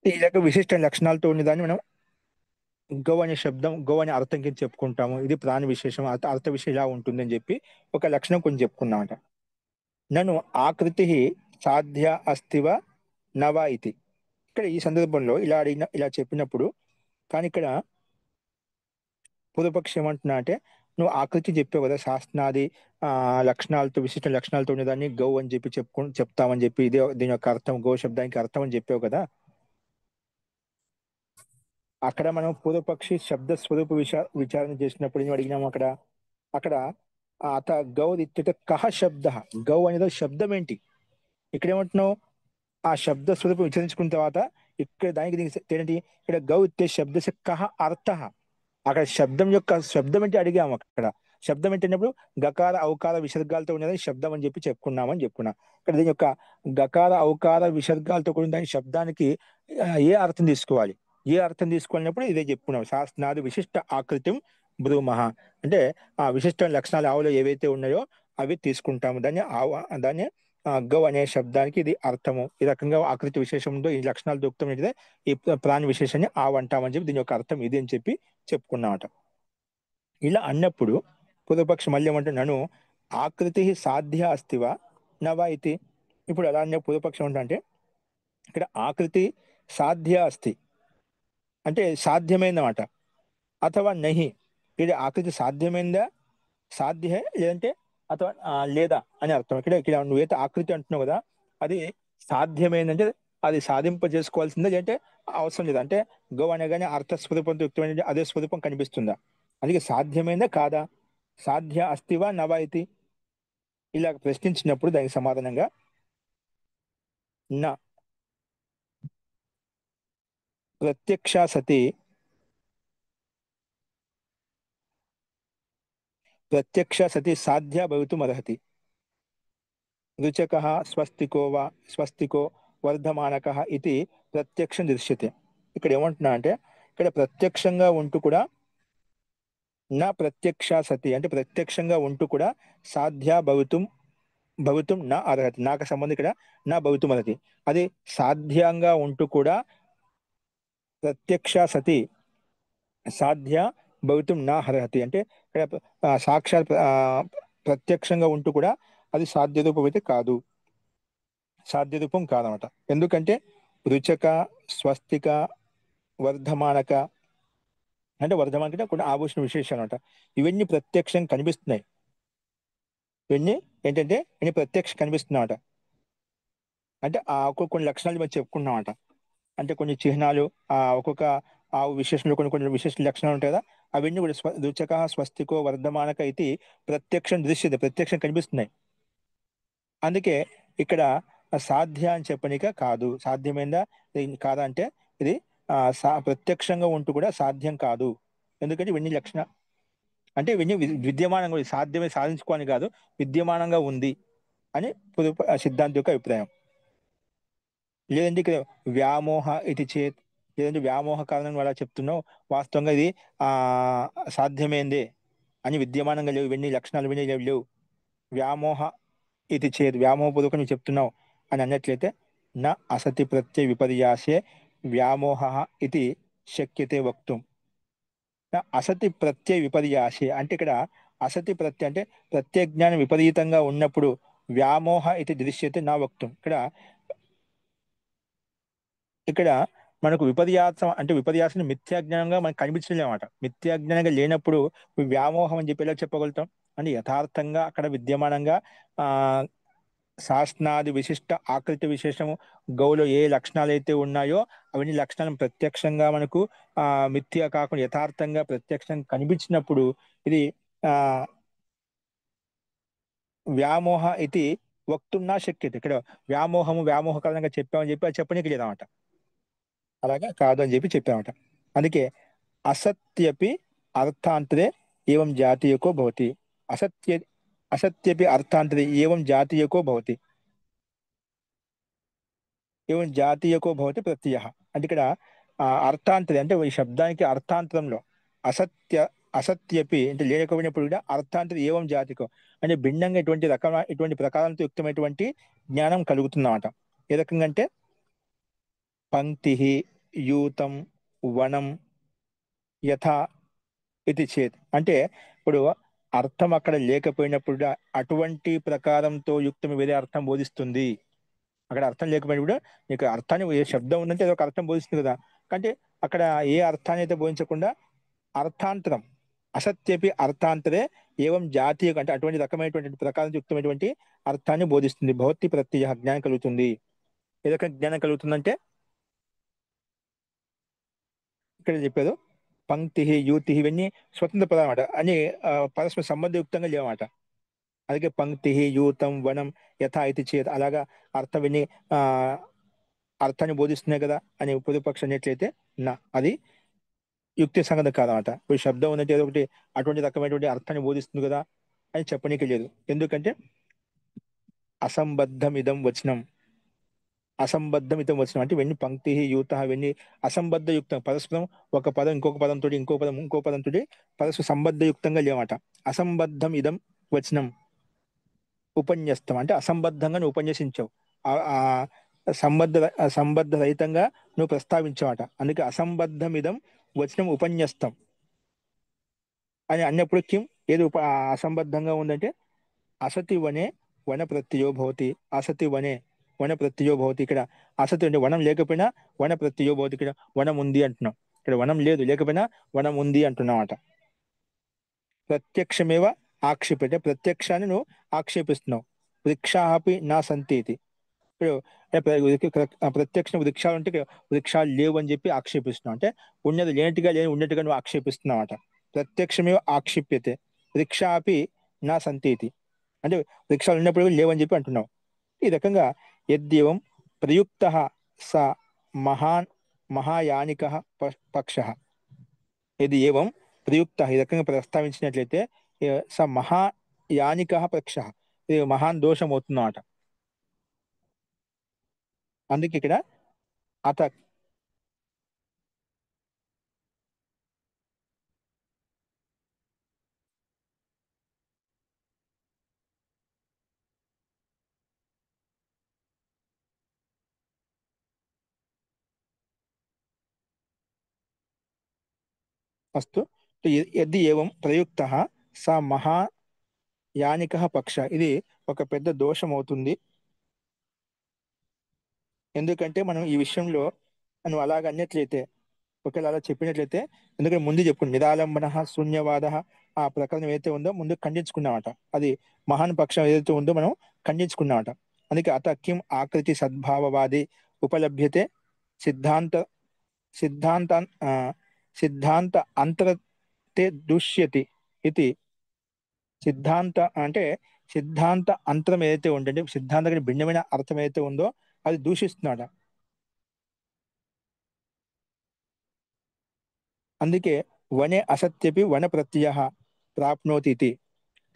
ఈ రక విశిష్ట లక్షణాలతో ఉన్నదాన్ని మనం గౌ అనే శబ్దం, గౌ అనే అర్థం కింద చెప్పుకుంటాము. ఇది ప్రాణి విశేషం, అర్థ విషయం ఇలా ఉంటుందని చెప్పి ఒక లక్షణం కొంచెం చెప్పుకున్నామట. నన్ను ఆకృతి సాధ్య అస్తివ నవా ఇది. ఇక్కడ ఈ సందర్భంలో ఇలా అడిగిన, ఇలా చెప్పినప్పుడు, కానీ ఇక్కడ పూర్వపక్షం ఏమంటున్నా అంటే, నువ్వు ఆకృతి చెప్పావు కదా, శాస్త్రాది లక్షణాలతో విశిష్ట లక్షణాలతో ఉండేదాన్ని గౌ అని చెప్పి చెప్తామని చెప్పి, ఇదే దీని యొక్క అర్థం, గౌ శబ్దానికి అర్థం అని చెప్పావు కదా. అక్కడ మనం పూర్వపక్షి శబ్ద స్వరూప విచారణ చేసినప్పుడు ఏం అడిగినాము అక్కడ, అక్కడ అత గౌ ఇత్యుత కహ శబ్ద, గౌ అనేది శబ్దం ఏంటి? ఇక్కడ ఏమంటున్నావు, ఆ శబ్ద స్వరూపం విచారించుకున్న తర్వాత ఇక్కడ దానికి దీనికి ఏంటి, ఇక్కడ గౌ ఇత్య శబ్దస్య కహ అర్థ. అక్కడ శబ్దం అంటే అడిగాము. అక్కడ శబ్దం ఏంటన్నప్పుడు గకార ఔకార విసర్గాలతో ఉన్నదని శబ్దం అని చెప్పి చెప్పుకున్నా. ఇక్కడ దీని యొక్క గకార ఔకార విసర్గాలతో కూడిన దాని శబ్దానికి ఏ అర్థం తీసుకోవాలి, ఏ అర్థం తీసుకోవాలన్నప్పుడు ఇదే చెప్పుకున్నాం. శాస్త్రాది విశిష్ట ఆకృతిం బ్రూమః. అంటే ఆ విశిష్ట లక్షణాలు ఆవులో ఏవైతే ఉన్నాయో అవి తీసుకుంటాము. దాన్ని గౌ అనే శబ్దానికి ఇది అర్థము. ఈ రకంగా ఆకృతి విశేషంతో ఈ లక్షణాలు దొరుకుతాయి, ఈ ప్రాణి విశేషాన్ని ఆవు అంటామని చెప్పి దీని యొక్క అర్థం ఇది అని చెప్పి చెప్పుకున్నామట. ఇలా అన్నప్పుడు పూర్వపక్షం మళ్ళీ ఏమంటే, నన్ను ఆకృతి సాధ్య అస్తివా నవా ఇది. ఇప్పుడు అలా అనే పూర్వపక్షం ఏంటంటే, ఇక్కడ ఆకృతి సాధ్య అస్తి అంటే సాధ్యమైనమాట, అథవా నహి, ఇది ఆకృతి సాధ్యమైందా, సాధ్య లేదంటే అథవా లేదా అని అర్థం. ఇక్కడ నువ్వైతే ఆకృతి అంటున్నావు కదా, అది సాధ్యమైందంటే అది సాధింప చేసుకోవాల్సిందే, లేదంటే అవసరం లేదా అంటే గో అనగానే అర్థ స్వరూపంతో యుక్తమైన అదే స్వరూపం కనిపిస్తుందా, అందుకే సాధ్యమైందా కాదా, సాధ్య అస్తివా నవా ఇది, ఇలా ప్రశ్నించినప్పుడు దానికి సమాధానంగా నా ప్రత్యక్ష సతి, సాధ్య భవితుం అర్హతి. రుచక స్వస్తికో వర్ధమానక ఇది ప్రత్యక్షం దృశ్యతే. ఇక్కడ ఏమంటున్నా అంటే, ఇక్కడ ప్రత్యక్షంగా ఉంటూ కూడా నా ప్రత్యక్ష సతి అంటే ప్రత్యక్షంగా ఉంటూ కూడా సాధ్య భవితుం నా అర్హతి, నాకు సంబంధం ఇక్కడ నా భవితుం అర్హతి. అది సాధ్యంగా ఉంటూ కూడా ప్రత్యక్ష సతి సాధ్య భవితుం నా అర్హతి అంటే ఇక్కడ సాక్షాత్ ప్రత్యక్షంగా ఉంటూ కూడా అది సాధ్య రూపం అయితే కాదు, సాధ్య రూపం కాదనమాట. ఎందుకంటే రుచక, స్వస్తిక, వర్ధమానక అంటే వర్ధమానక అంటే కొన్ని ఆభూషణ విశేషాలు అనమాట. ఇవన్నీ ప్రత్యక్షం కనిపిస్తున్నాయి. ఇవన్నీ ఏంటంటే ఇవన్నీ ప్రత్యక్ష కనిపిస్తున్నాయట. అంటే ఆ కొన్ని లక్షణాలు మనం చెప్పుకున్నామట. అంటే కొన్ని చిహ్నాలు, ఒక్కొక్క ఆ విశేషణలు కొన్ని కొన్ని విశేష లక్షణాలు ఉంటాయి కదా. అవన్నీ కూడా రుచక స్వస్తికో వర్ధమానక ఇది ప్రత్యక్షం దృశ్యత, ప్రత్యక్షం కనిపిస్తున్నాయి. అందుకే ఇక్కడ సాధ్య అని చెప్పనిక కాదు, సాధ్యమైందా ఇది కాదా అంటే ఇది ప్రత్యక్షంగా ఉంటూ కూడా సాధ్యం కాదు. ఎందుకంటే ఇవన్నీ లక్షణ అంటే ఇవన్నీ విద్యమానంగా ఉంది. సాధ్యమే సాధించుకోని కాదు, విద్యమానంగా ఉంది అని సిద్ధాంతి యొక్క అభిప్రాయం. లేదంటే ఇక్కడ వ్యామోహ ఇది చేత్, లేదంటే వ్యామోహ కారణం అలా చెప్తున్నావు, వాస్తవంగా ఇది ఆ సాధ్యమైందే అని విద్యమానంగా లేవు, ఇవన్నీ లక్షణాలు ఇవన్నీ లేవు. వ్యామోహ ఇది చేత్, వ్యామోహపూర్వకం నువ్వు చెప్తున్నావు అని అన్నట్లయితే నా అసతి ప్రత్యయ విపర్యాసే వ్యామోహ ఇది శక్యతే వక్తుం. నా అసతి ప్రత్యయ విపర్యాసే అంటే ఇక్కడ అసతి ప్రత్యయ అంటే ప్రత్యజ్ఞానం విపరీతంగా ఉన్నప్పుడు వ్యామోహ ఇది దృశ్యతే నా వక్తుం. ఇక్కడ ఇక్కడ మనకు విపర్యాసం అంటే విపర్యాసం మిథ్యాజ్ఞానంగా మనకు కనిపించలేమన్నమాట. మిథ్యాజ్ఞానంగా లేనప్పుడు వ్యామోహం అని చెప్పి ఎలా చెప్పగలుగుతాం అంటే యథార్థంగా అక్కడ విద్యమానంగా ఆ శాస్త్రాది విశిష్ట ఆకృతి విశేషము గౌలో ఏ లక్షణాలు అయితే ఉన్నాయో అవన్నీ లక్షణాలను ప్రత్యక్షంగా మనకు మిథ్య కాకుండా యథార్థంగా ప్రత్యక్షంగా కనిపించినప్పుడు ఇది ఆ వ్యామోహ ఇది వక్తున్నా శక్యత. ఇక్కడ వ్యామోహ కారణంగా చెప్పామని చెప్పి అది చెప్పనీకి లేదన్నమాట. అలాగా కాదు అని చెప్పి చెప్పామట. అందుకే అసత్యపి అర్థాంతరే ఏవం జాతీయకో భవతి. అసత్య అసత్యపి అర్థాంతరే ఏవం జాతీయకో భవతి. ఏవం జాతీయకో భవతి ప్రత్యయ. అంటే ఇక్కడ అర్థాంతరి అంటే ఈ శబ్దానికి అర్థాంతరంలో అసత్య అసత్యపి అంటే లేకపోయినప్పుడు కూడా అర్థాంతరి ఏవం జాతికో అంటే భిన్నంగా ఇటువంటి ప్రకారంతో యుక్తమైనటువంటి జ్ఞానం కలుగుతుందన్నమాట. ఏ రకంగా అంటే పంక్తి యూతం వనం యథా ఇది చేత్ అంటే ఇప్పుడు అర్థం అక్కడ లేకపోయినప్పుడు కూడా అటువంటి ప్రకారంతో యుక్తం వేరే అర్థం బోధిస్తుంది. అక్కడ అర్థం లేకపోయినప్పుడు నీకు అర్థాన్ని ఏ శబ్దం ఉందంటే అది ఒక అర్థం బోధిస్తుంది కదా. అంటే అక్కడ ఏ అర్థాన్ని అయితే బోధించకుండా అర్థాంతరం అసత్యపి అర్థాంతరే ఏవం జాతీయ అంటే అటువంటి రకమైనటువంటి ప్రకారం యుక్తమైనటువంటి అర్థాన్ని బోధిస్తుంది. భౌతి ప్రత్యయ జ్ఞానం కలుగుతుంది. ఏ రకంగా జ్ఞానం కలుగుతుందంటే ఇక్కడ చెప్పారు పంక్తి యూతి ఇవన్నీ స్వతంత్ర పదాలు అన్నమాట. అని పరస్పర సంబంధయుక్తంగా లేవన్నమాట. అలాగే పంక్తి యూతం వనం యథా ఇది చేత్ అలాగా అర్థం విని ఆ అర్థాన్ని బోధిస్తున్నాయి కదా అని పూర్వపక్షం అన్నట్లయితే నా అది యుక్తి సంగతి కాదన్నమాట. ఇప్పుడు శబ్దం ఉన్నట్టు ఏదో ఒకటి అటువంటి రకమైనటువంటి అర్థాన్ని బోధిస్తుంది కదా అని చెప్పనీకి లేదు. ఎందుకంటే అసంబద్ధం ఇదం వచనం, అసంబద్ధం ఇదం వచనం అంటే ఇవన్నీ పంక్తి యూత ఇవన్నీ అసంబద్ధ యుక్తం పరస్పరం ఒక పదం ఇంకొక పదంతో ఇంకో పదంతో పరస్పర సంబద్ధ యుక్తంగా లేవట. అసంబద్ధం ఇదం వచనం ఉపన్యస్తం అంటే అసంబద్ధంగా నువ్వు ఉపన్యసించావు. ఆ ఆ సంబద్ధ రహితంగా నువ్వు ప్రస్తావించావట. అందుకే అసంబద్ధం ఇదం వచనం ఉపన్యస్తం అని అన్నప్పుడు కిం ఏది అసంబద్ధంగా ఉందంటే అసతి వనే వన ప్రత్యయో భవతి. అసతి వనే వన ప్రత్యయో భవతి. ఇక్కడ అసతి అంటే వనం లేకపోయినా వన ప్రత్యయో భవతి. ఇక్కడ వనం ఉంది అంటున్నాం, ఇక్కడ వనం లేదు లేకపోయినా వనం ఉంది అంటున్నామాట. ప్రత్యక్షమేవ ఆక్షేపే ప్రత్యక్షాన్ని నువ్వు ఆక్షేపిస్తున్నావు. వృక్షాపి నా సంతి ఇది. ఇప్పుడు ప్రత్యక్ష వృక్షాలు అంటే వృక్షాలు లేవు అని చెప్పి ఆక్షేపిస్తున్నావు. అంటే ఉన్నది లేనట్టుగా లేని ఉన్నట్టుగా నువ్వు ఆక్షేపిస్తున్నావు అట. ప్రత్యక్షమేవ ఆక్షిప్యతే వృక్షాపి నా సంతి ఇది. అంటే వృక్షాలు ఉన్నప్పుడు కూడా లేవని చెప్పి అంటున్నావు. ఈ రకంగా యద్దేవం ప్రయుక్త స మహాన్ మహాయానిక పక్ష. ఇది ఏవం ప్రయుక్త ఈ రకంగా ప్రస్తావించినట్లయితే స మహాయానిక పక్ష ఇది మహాన్ దోషం అవుతుందన్నమాట. అందుకే ఇక్కడ అత అస్తు యది ఏవం ప్రయుక్త స మహాయానిక పక్ష ఇది ఒక పెద్ద దోషం అవుతుంది. ఎందుకంటే మనం ఈ విషయంలో నువ్వు అలాగ అన్నట్లయితే ఒకవేళ అలా చెప్పినట్లయితే, ఎందుకంటే ముందు చెప్పుకుని నిరాలంబన శూన్యవాద ఆ ప్రకరణం ఏదైతే ఉందో ముందు ఖండించుకున్నామట. అది మహాన్ పక్షం ఏదైతే ఉందో మనం ఖండించుకున్నామట. అందుకే అత కిం ఆకృతి సద్భావవాది ఉపలభ్యతే సిద్ధాంత సిద్ధాంత ఆ, సిద్ధాంత అంతరతే దుష్యతి ఇది. సిద్ధాంత అంటే సిద్ధాంత అంతరం ఏదైతే ఉందంటే సిద్ధాంత కంటే భిన్నమైన అర్థం ఏదైతే ఉందో అది దూషిస్తున్నాడు. అందుకే వనే అసత్యపి వన ప్రత్యయ ప్రాప్నోతి ఇది.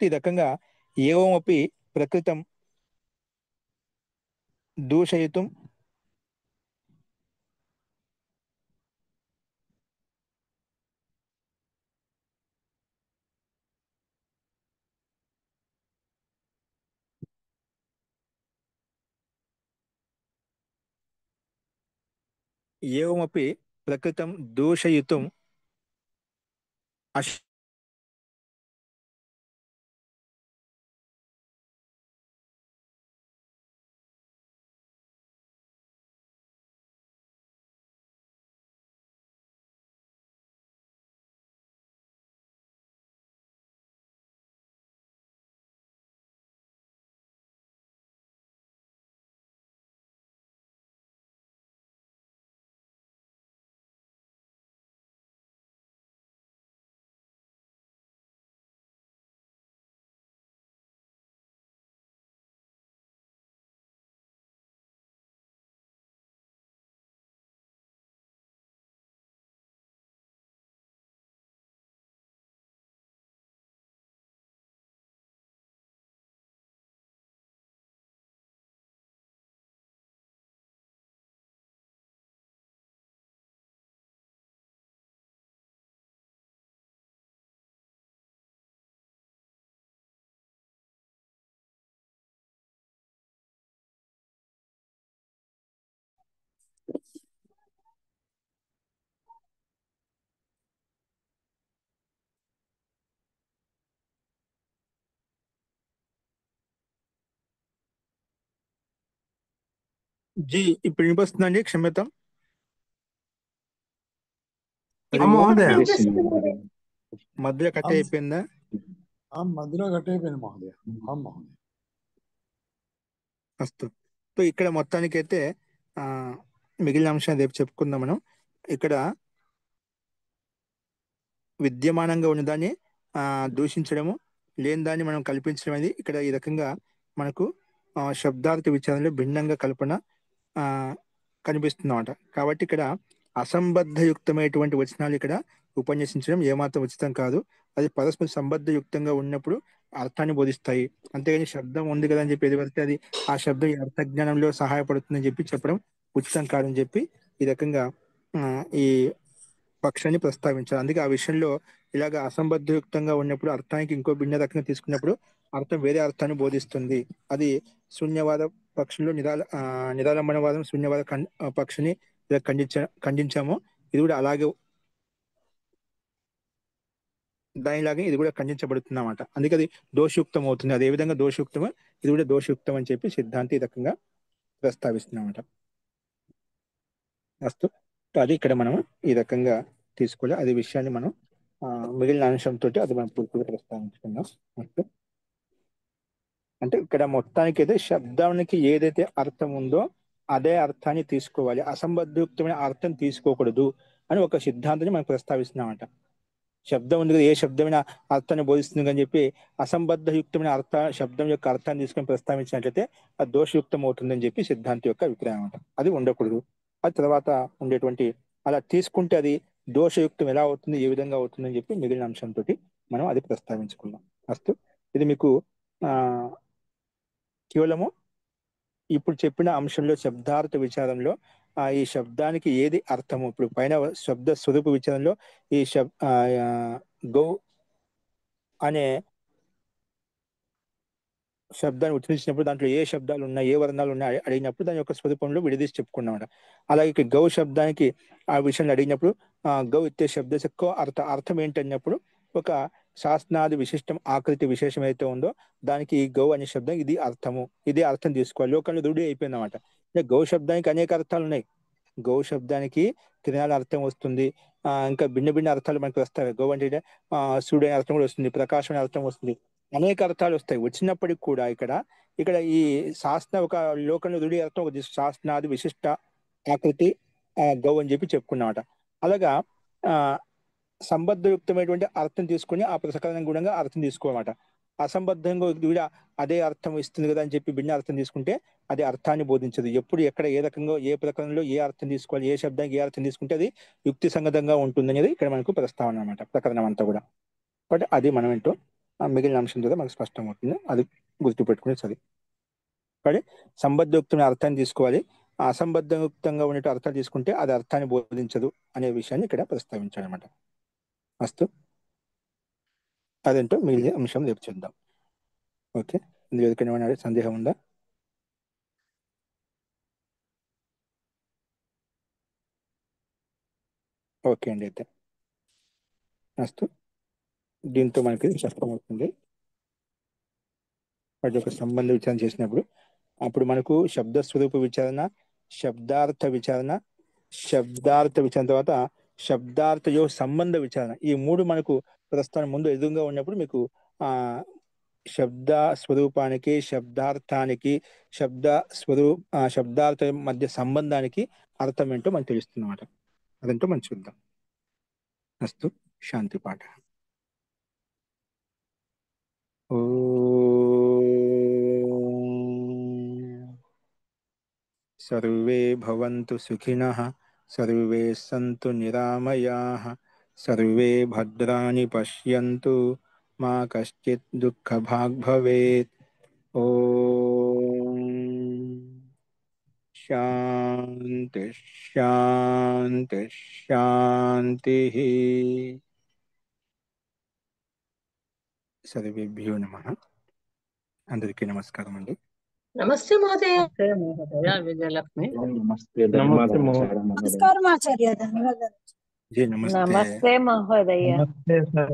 ఈ రకంగా ఏవమపి ప్రకృతం దూషయితుం ఏవమపి ప్రకృతం దూషయితుం అశ జీ ఇప్పుడు వినిపిస్తుందండి? క్షమ్యతం, హరి आम ఓం. महोदय మధ్యలో కట్ आम అయిపోయిందా? आम मधुरा घटे महोदय आम महोदय వస్తు. సో ఇక్కడ మొత్తానికైతే ఆ మిగిలిన అంశాన్ని రేపు చెప్పుకుందాం మనం. ఇక్కడ విద్యమానంగా ఉన్నదాన్ని దూషించడము, లేని దాన్ని మనం కల్పించడం అనేది ఇక్కడ ఈ రకంగా మనకు శబ్దార్థ విచారణలో భిన్నంగా కల్పన ఆ కనిపిస్తుందన్నమాట. కాబట్టి ఇక్కడ అసంబద్ధయుక్తమైనటువంటి వచనాలు ఇక్కడ ఉపన్యసించడం ఏమాత్రం ఉచితం కాదు. అది పరస్పర సంబద్ధయుక్తంగా ఉన్నప్పుడు అర్థాన్ని బోధిస్తాయి. అంతేగాని శబ్దం ఉంది కదా అని చెప్పి ఏది పడితే అది ఆ శబ్దం ఈ అర్థజ్ఞానంలో సహాయపడుతుందని చెప్పి చెప్పడం ఉచితం కాదని చెప్పి ఈ రకంగా ఆ, ఈ పక్షాన్ని ప్రస్తావించారు. అందుకే ఆ విషయంలో ఇలాగ అసంబద్ధయుక్తంగా ఉన్నప్పుడు అర్థానికి ఇంకో భిన్న రకంగా తీసుకున్నప్పుడు అర్థం వేరే అర్థాన్ని బోధిస్తుంది. అది శూన్యవాద పక్షంలో నిరాలంబనవాదం శూన్యవాద పక్షిని ఇలా ఖండించామో ఇది కూడా అలాగే దానిలాగే ఇది కూడా ఖండించబడుతుంది అన్నమాట. అందుకే అది దోషయుక్తం అవుతుంది. అదే విధంగా దోషయుక్తమో ఇది కూడా దోషయుక్తం అని చెప్పి సిద్ధాంతి ఈ రకంగా ప్రస్తావిస్తున్నమాట. అస్తు. అది ఇక్కడ మనం ఈ రకంగా తీసుకోవాలి. అదే విషయాన్ని మనం మిగిలిన అంశంతో అది మనం పూర్తిగా ప్రస్తావించుకుందాం. అస్తు. అంటే ఇక్కడ మొత్తానికి అయితే శబ్దానికి ఏదైతే అర్థం ఉందో అదే అర్థాన్ని తీసుకోవాలి, అసంబద్ధయుక్తమైన అర్థం తీసుకోకూడదు అని ఒక సిద్ధాంతాన్ని మనం ప్రస్తావిస్తున్నామంట. శబ్దం ఉంది కదా, ఏ శబ్దమైన అర్థాన్ని బోధిస్తుంది అని చెప్పి అసంబద్ధయుక్తమైన శబ్దం యొక్క అర్థాన్ని తీసుకొని ప్రస్తావించినట్లయితే అది దోషయుక్తం అవుతుందని చెప్పి సిద్ధాంతి యొక్క అభిప్రాయం అంట. అది ఉండకూడదు. అది తర్వాత ఉండేటువంటి అలా తీసుకుంటే అది దోషయుక్తం ఎలా అవుతుంది, ఏ విధంగా అవుతుంది అని చెప్పి మిగిలిన అంశంతో మనం అది ప్రస్తావించుకున్నాం. అస్తు. ఇది మీకు ఆ కేవలము ఇప్పుడు చెప్పిన అంశంలో శబ్దార్థ విచారంలో ఈ శబ్దానికి ఏది అర్థము, ఇప్పుడు పైన శబ్ద స్వరూప విచారంలో ఈ గౌ అనే శబ్దాన్ని ఉచ్చరించినప్పుడు దాంట్లో ఏ శబ్దాలు ఉన్నాయి, ఏ వర్ణాలు ఉన్నాయి అడిగినప్పుడు దాని యొక్క స్వరూపంలో విడదీసి చెప్పుకున్నామాట. అలాగే ఇక్కడ గౌ శబ్దానికి ఆ విషయాన్ని అడిగినప్పుడు గౌ ఇత్తే శబ్ద అర్థం ఏంటన్నప్పుడు ఒక శాస్త్రాది విశిష్టం ఆకృతి విశేషం అయితే ఉందో దానికి ఈ గౌ అనే శబ్దం ఇది అర్థము, ఇదే అర్థం తీసుకోవాలి. లోకంలో రూఢి అయిపోయింది అనమాట. గౌ శబ్దానికి అనేక అర్థాలు ఉన్నాయి. గౌ శబ్దానికి త్రినాల అర్థం వస్తుంది. ఇంకా భిన్న భిన్న అర్థాలు మనకి వస్తాయి. గౌ అంటే సూర్యుడు అనే అర్థం కూడా వస్తుంది, ప్రకాశం అనే అర్థం వస్తుంది, అనేక అర్థాలు వస్తాయి. వచ్చినప్పటికి కూడా ఇక్కడ ఇక్కడ ఈ శాస్త్ర ఒక లోకంలో రుడి అర్థం ఒక శాస్త్రాది విశిష్ట ఆకృతి గౌ అని చెప్పి చెప్పుకున్నమాట. అలాగా ఆ సంబద్ధయుక్తమైనటువంటి అర్థం తీసుకుని ఆ ప్రసకరణ గుణంగా అర్థం తీసుకోమాట. అసంబద్ధంగా వీడ అదే అర్థం ఇస్తుంది కదా అని చెప్పి భిన్న అర్థం తీసుకుంటే అది అర్థాన్ని బోధించదు. ఎప్పుడు ఎక్కడ ఏ రకంగా ఏ ప్రకరణలో ఏ అర్థం తీసుకోవాలి, ఏ శబ్దానికి ఏ అర్థం తీసుకుంటే అది యుక్తి సంగతంగా ఉంటుంది అనేది ఇక్కడ మనకు ప్రస్తావన అనమాట, ప్రకరణం అంతా కూడా. బట్ అది మనం ఏంటో మిగిలిన అంశం ద్వారా మనకు స్పష్టం అవుతుంది, అది గుర్తుపెట్టుకునే చదివి. కానీ సంబద్ధయుక్తమైన అర్థాన్ని తీసుకోవాలి, అసంబద్ధయుక్తంగా ఉండే అర్థాలు తీసుకుంటే అది అర్థాన్ని బోధించదు అనే విషయాన్ని ఇక్కడ ప్రస్తావించాడు అనమాట. అస్తు, అదేంటో మిగిలిన అంశం రేపు చూద్దాం. ఓకే, ఇందులో ఎవరికైనా సందేహం ఉందా? ఓకే అండి, అయితే అస్తు. దీంతో మనకి స్పష్టమవుతుంది. వాటి యొక్క సంబంధ విచారణ చేసినప్పుడు అప్పుడు మనకు శబ్ద స్వరూప విచారణ, శబ్దార్థ విచారణ, శబ్దార్థ విచారణ తర్వాత శబ్దార్థయో సంబంధ విచారణ, ఈ మూడు మనకు ప్రస్తుతం ముందు ఎదురుగా ఉన్నప్పుడు మీకు ఆ శబ్ద స్వరూపానికి, శబ్దార్థానికి, శబ్దార్థ మధ్య సంబంధానికి అర్థం ఏంటో మనకు తెలుస్తుంది అన్నమాట. అదంటూ మనం చూద్దాం. అస్తు, శాంతి పాఠ. సర్వే భవంతు సుఖినః, సర్వే సంతు నిరామయాః, సర్వే భద్రాణి పశ్యంతు, మా కశ్చిత్ దుఃఖభాగ్ భవేత్. ఓం శాంతి శాంతి శాంతి. సర్వేభ్యో నమః. అందరికీ నమస్కారం అండి. నమస్తే మహోదయ. విజయలక్ష్మి. నమస్తే నమస్తే నమస్కారం ఆచార్య, ధన్యవాదాలు. జీ నమస్తే. నమస్తే మహోదయ. నమస్తే సార్.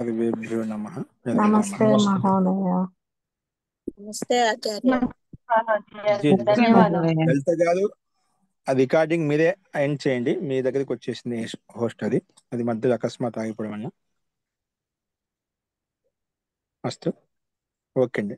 సర్వేభ్యో నమః. నమస్తే మహోదయ. నమస్తే ఆచార్య. జీ ధన్యవాదాలు. లలిత గారు, ఆ రికార్డింగ్ మీరే ఎండ్ చేయండి, మీ దగ్గరికి వచ్చేసింది హోస్ట్. అది మధ్యలో అకస్మాత్ ఆగిపోవడం వల్ల. అస్తు, ఓకే అండి.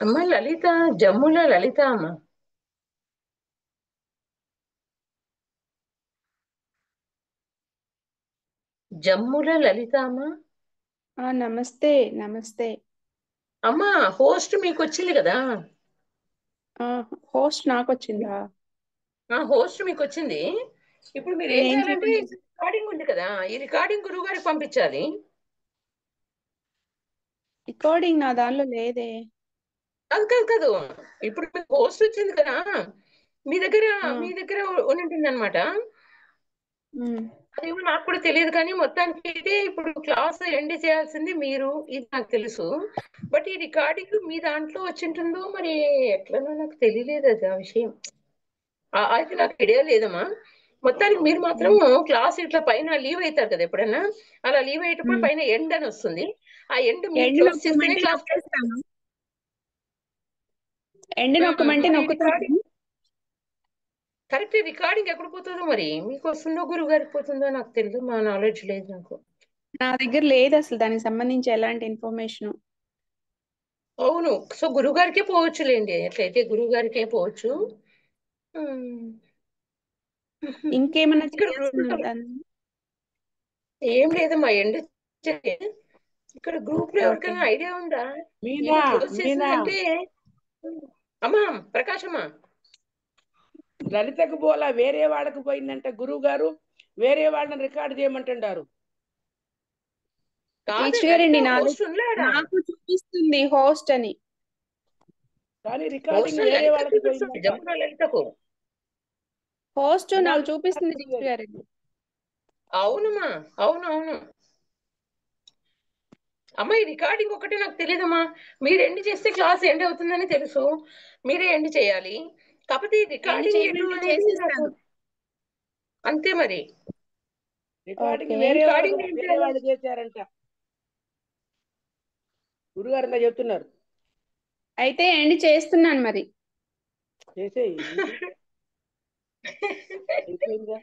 అమ్మ లలిత, జమ్ముల లలిత అమ్మ. జమ్ముల లలిత అమ్మ. నమస్తే నమస్తే. అమ్మ హోస్ట్ మీకు వచ్చింది కదా? హోస్ట్ నాకు వచ్చిందా? హోస్ట్ మీకు వచ్చింది. ఇప్పుడు మీరు ఏం చేయాలంటే రికార్డింగ్ ఉంది కదా, ఈ రికార్డింగ్ గురువు గారికి పంపించాలి. రికార్డింగ్ నా దానిలో లేదే. కాదు కాదు కాదు, ఇప్పుడు మీకు హోస్ట్ వచ్చింది కదా, మీ దగ్గర ఉంటుంది అనమాట. అదేమో నాకు కూడా తెలియదు, కానీ మొత్తానికి అయితే ఇప్పుడు క్లాస్ ఎండ్ చేయాల్సింది మీరు, ఇది నాకు తెలుసు. బట్ ఈ రికార్డింగ్ మీ దాంట్లో వచ్చింటుందో మరి ఎట్లనో నాకు తెలియలేదు అది ఆ విషయం. అది నాకు ఐడియా లేదమ్మా. మొత్తానికి మీరు మాత్రం క్లాస్ ఇట్లా పైన లీవ్ అవుతారు కదా ఎప్పుడైనా, అలా లీవ్ అయ్యేటప్పుడు పైన ఎండ్ అని వస్తుంది. ఆ ఎండ్ మీరు ఎండ్ క్లోజ్ చేస్తేనే నొక్కమంటే క్లాస్ నొక్కేస్తాను. ఎండ్ నొక్కమంటే నొక్కుతాను. కరెక్ట్. రికార్డింగ్ ఎక్కడ పోతుందో మరి, మీకు వస్తుందో గురువు గారికి పోతుందో నాకు తెలియదు, మా నాలెడ్జ్ లేదు నాకు. నా దగ్గర లేదు అసలు దానికి సంబంధించి ఎలాంటి ఇన్ఫర్మేషన్. అవును, సో గురువు గారికే పోవచ్చులేండి, ఎట్లయితే గురువు గారికే పోవచ్చు. ఇంకేమన్నా ఇక్కడ చేయాల్సింది group లో ఉందా? ఏం లేదమ్మా, ఎండ్ ఇక్కడ గ్రూప్ లో ఓకే. ఎవరికైనా ఐడియా ఉందా? మీనా క్లోజ్ మీనా చేసిందంటే అమ్మా ప్రకాశమ్మా, లలితకు పోలా వేరే వాళ్ళకు పోయిందంట, గురువు గారు వేరే వాళ్ళని రికార్డ్ చేయమంటున్నారు. కాదే టీచర్ గారండి లలిత హోస్ట్ ఉన్నాడా? నాకు చూపిస్తుంది హోస్ట్ అని. కానీ హోస్ట్ రికార్డింగ్ వేరే లలిత వాళ్ళకి చూపిస్తుంది, పోయిందంట. జమున లలితకు. హోస్ట్ నాకు నాకు చూపిస్తుంది టీచర్ గారండి. అవునమ్మా, అవును అవును అమ్మా. ఈ రికార్డింగ్ ఒకటి నాకు తెలియదమ్మా. మీరు ఎండ్ చేస్తే క్లాస్ ఎండ్ అవుతుందని తెలుసు, మీరే ఎండ్ చేయాలి. కాకపోతే ఈ ఎండ్ రికార్డింగ్ ఎటు చేయమంటే అనేది నాకు చేసేస్తాను. అంతే మరి. Recording okay. వేరే రికార్డింగ్ వాళ్ళకు ఏం వేరే చేయాలి? వాళ్ళు చేశారంట, గురుగారు ఇందా చెప్తున్నారు. అయితే ఎండ్ చేస్తున్నాను మరి. చేసేయి అయిపోయిందా?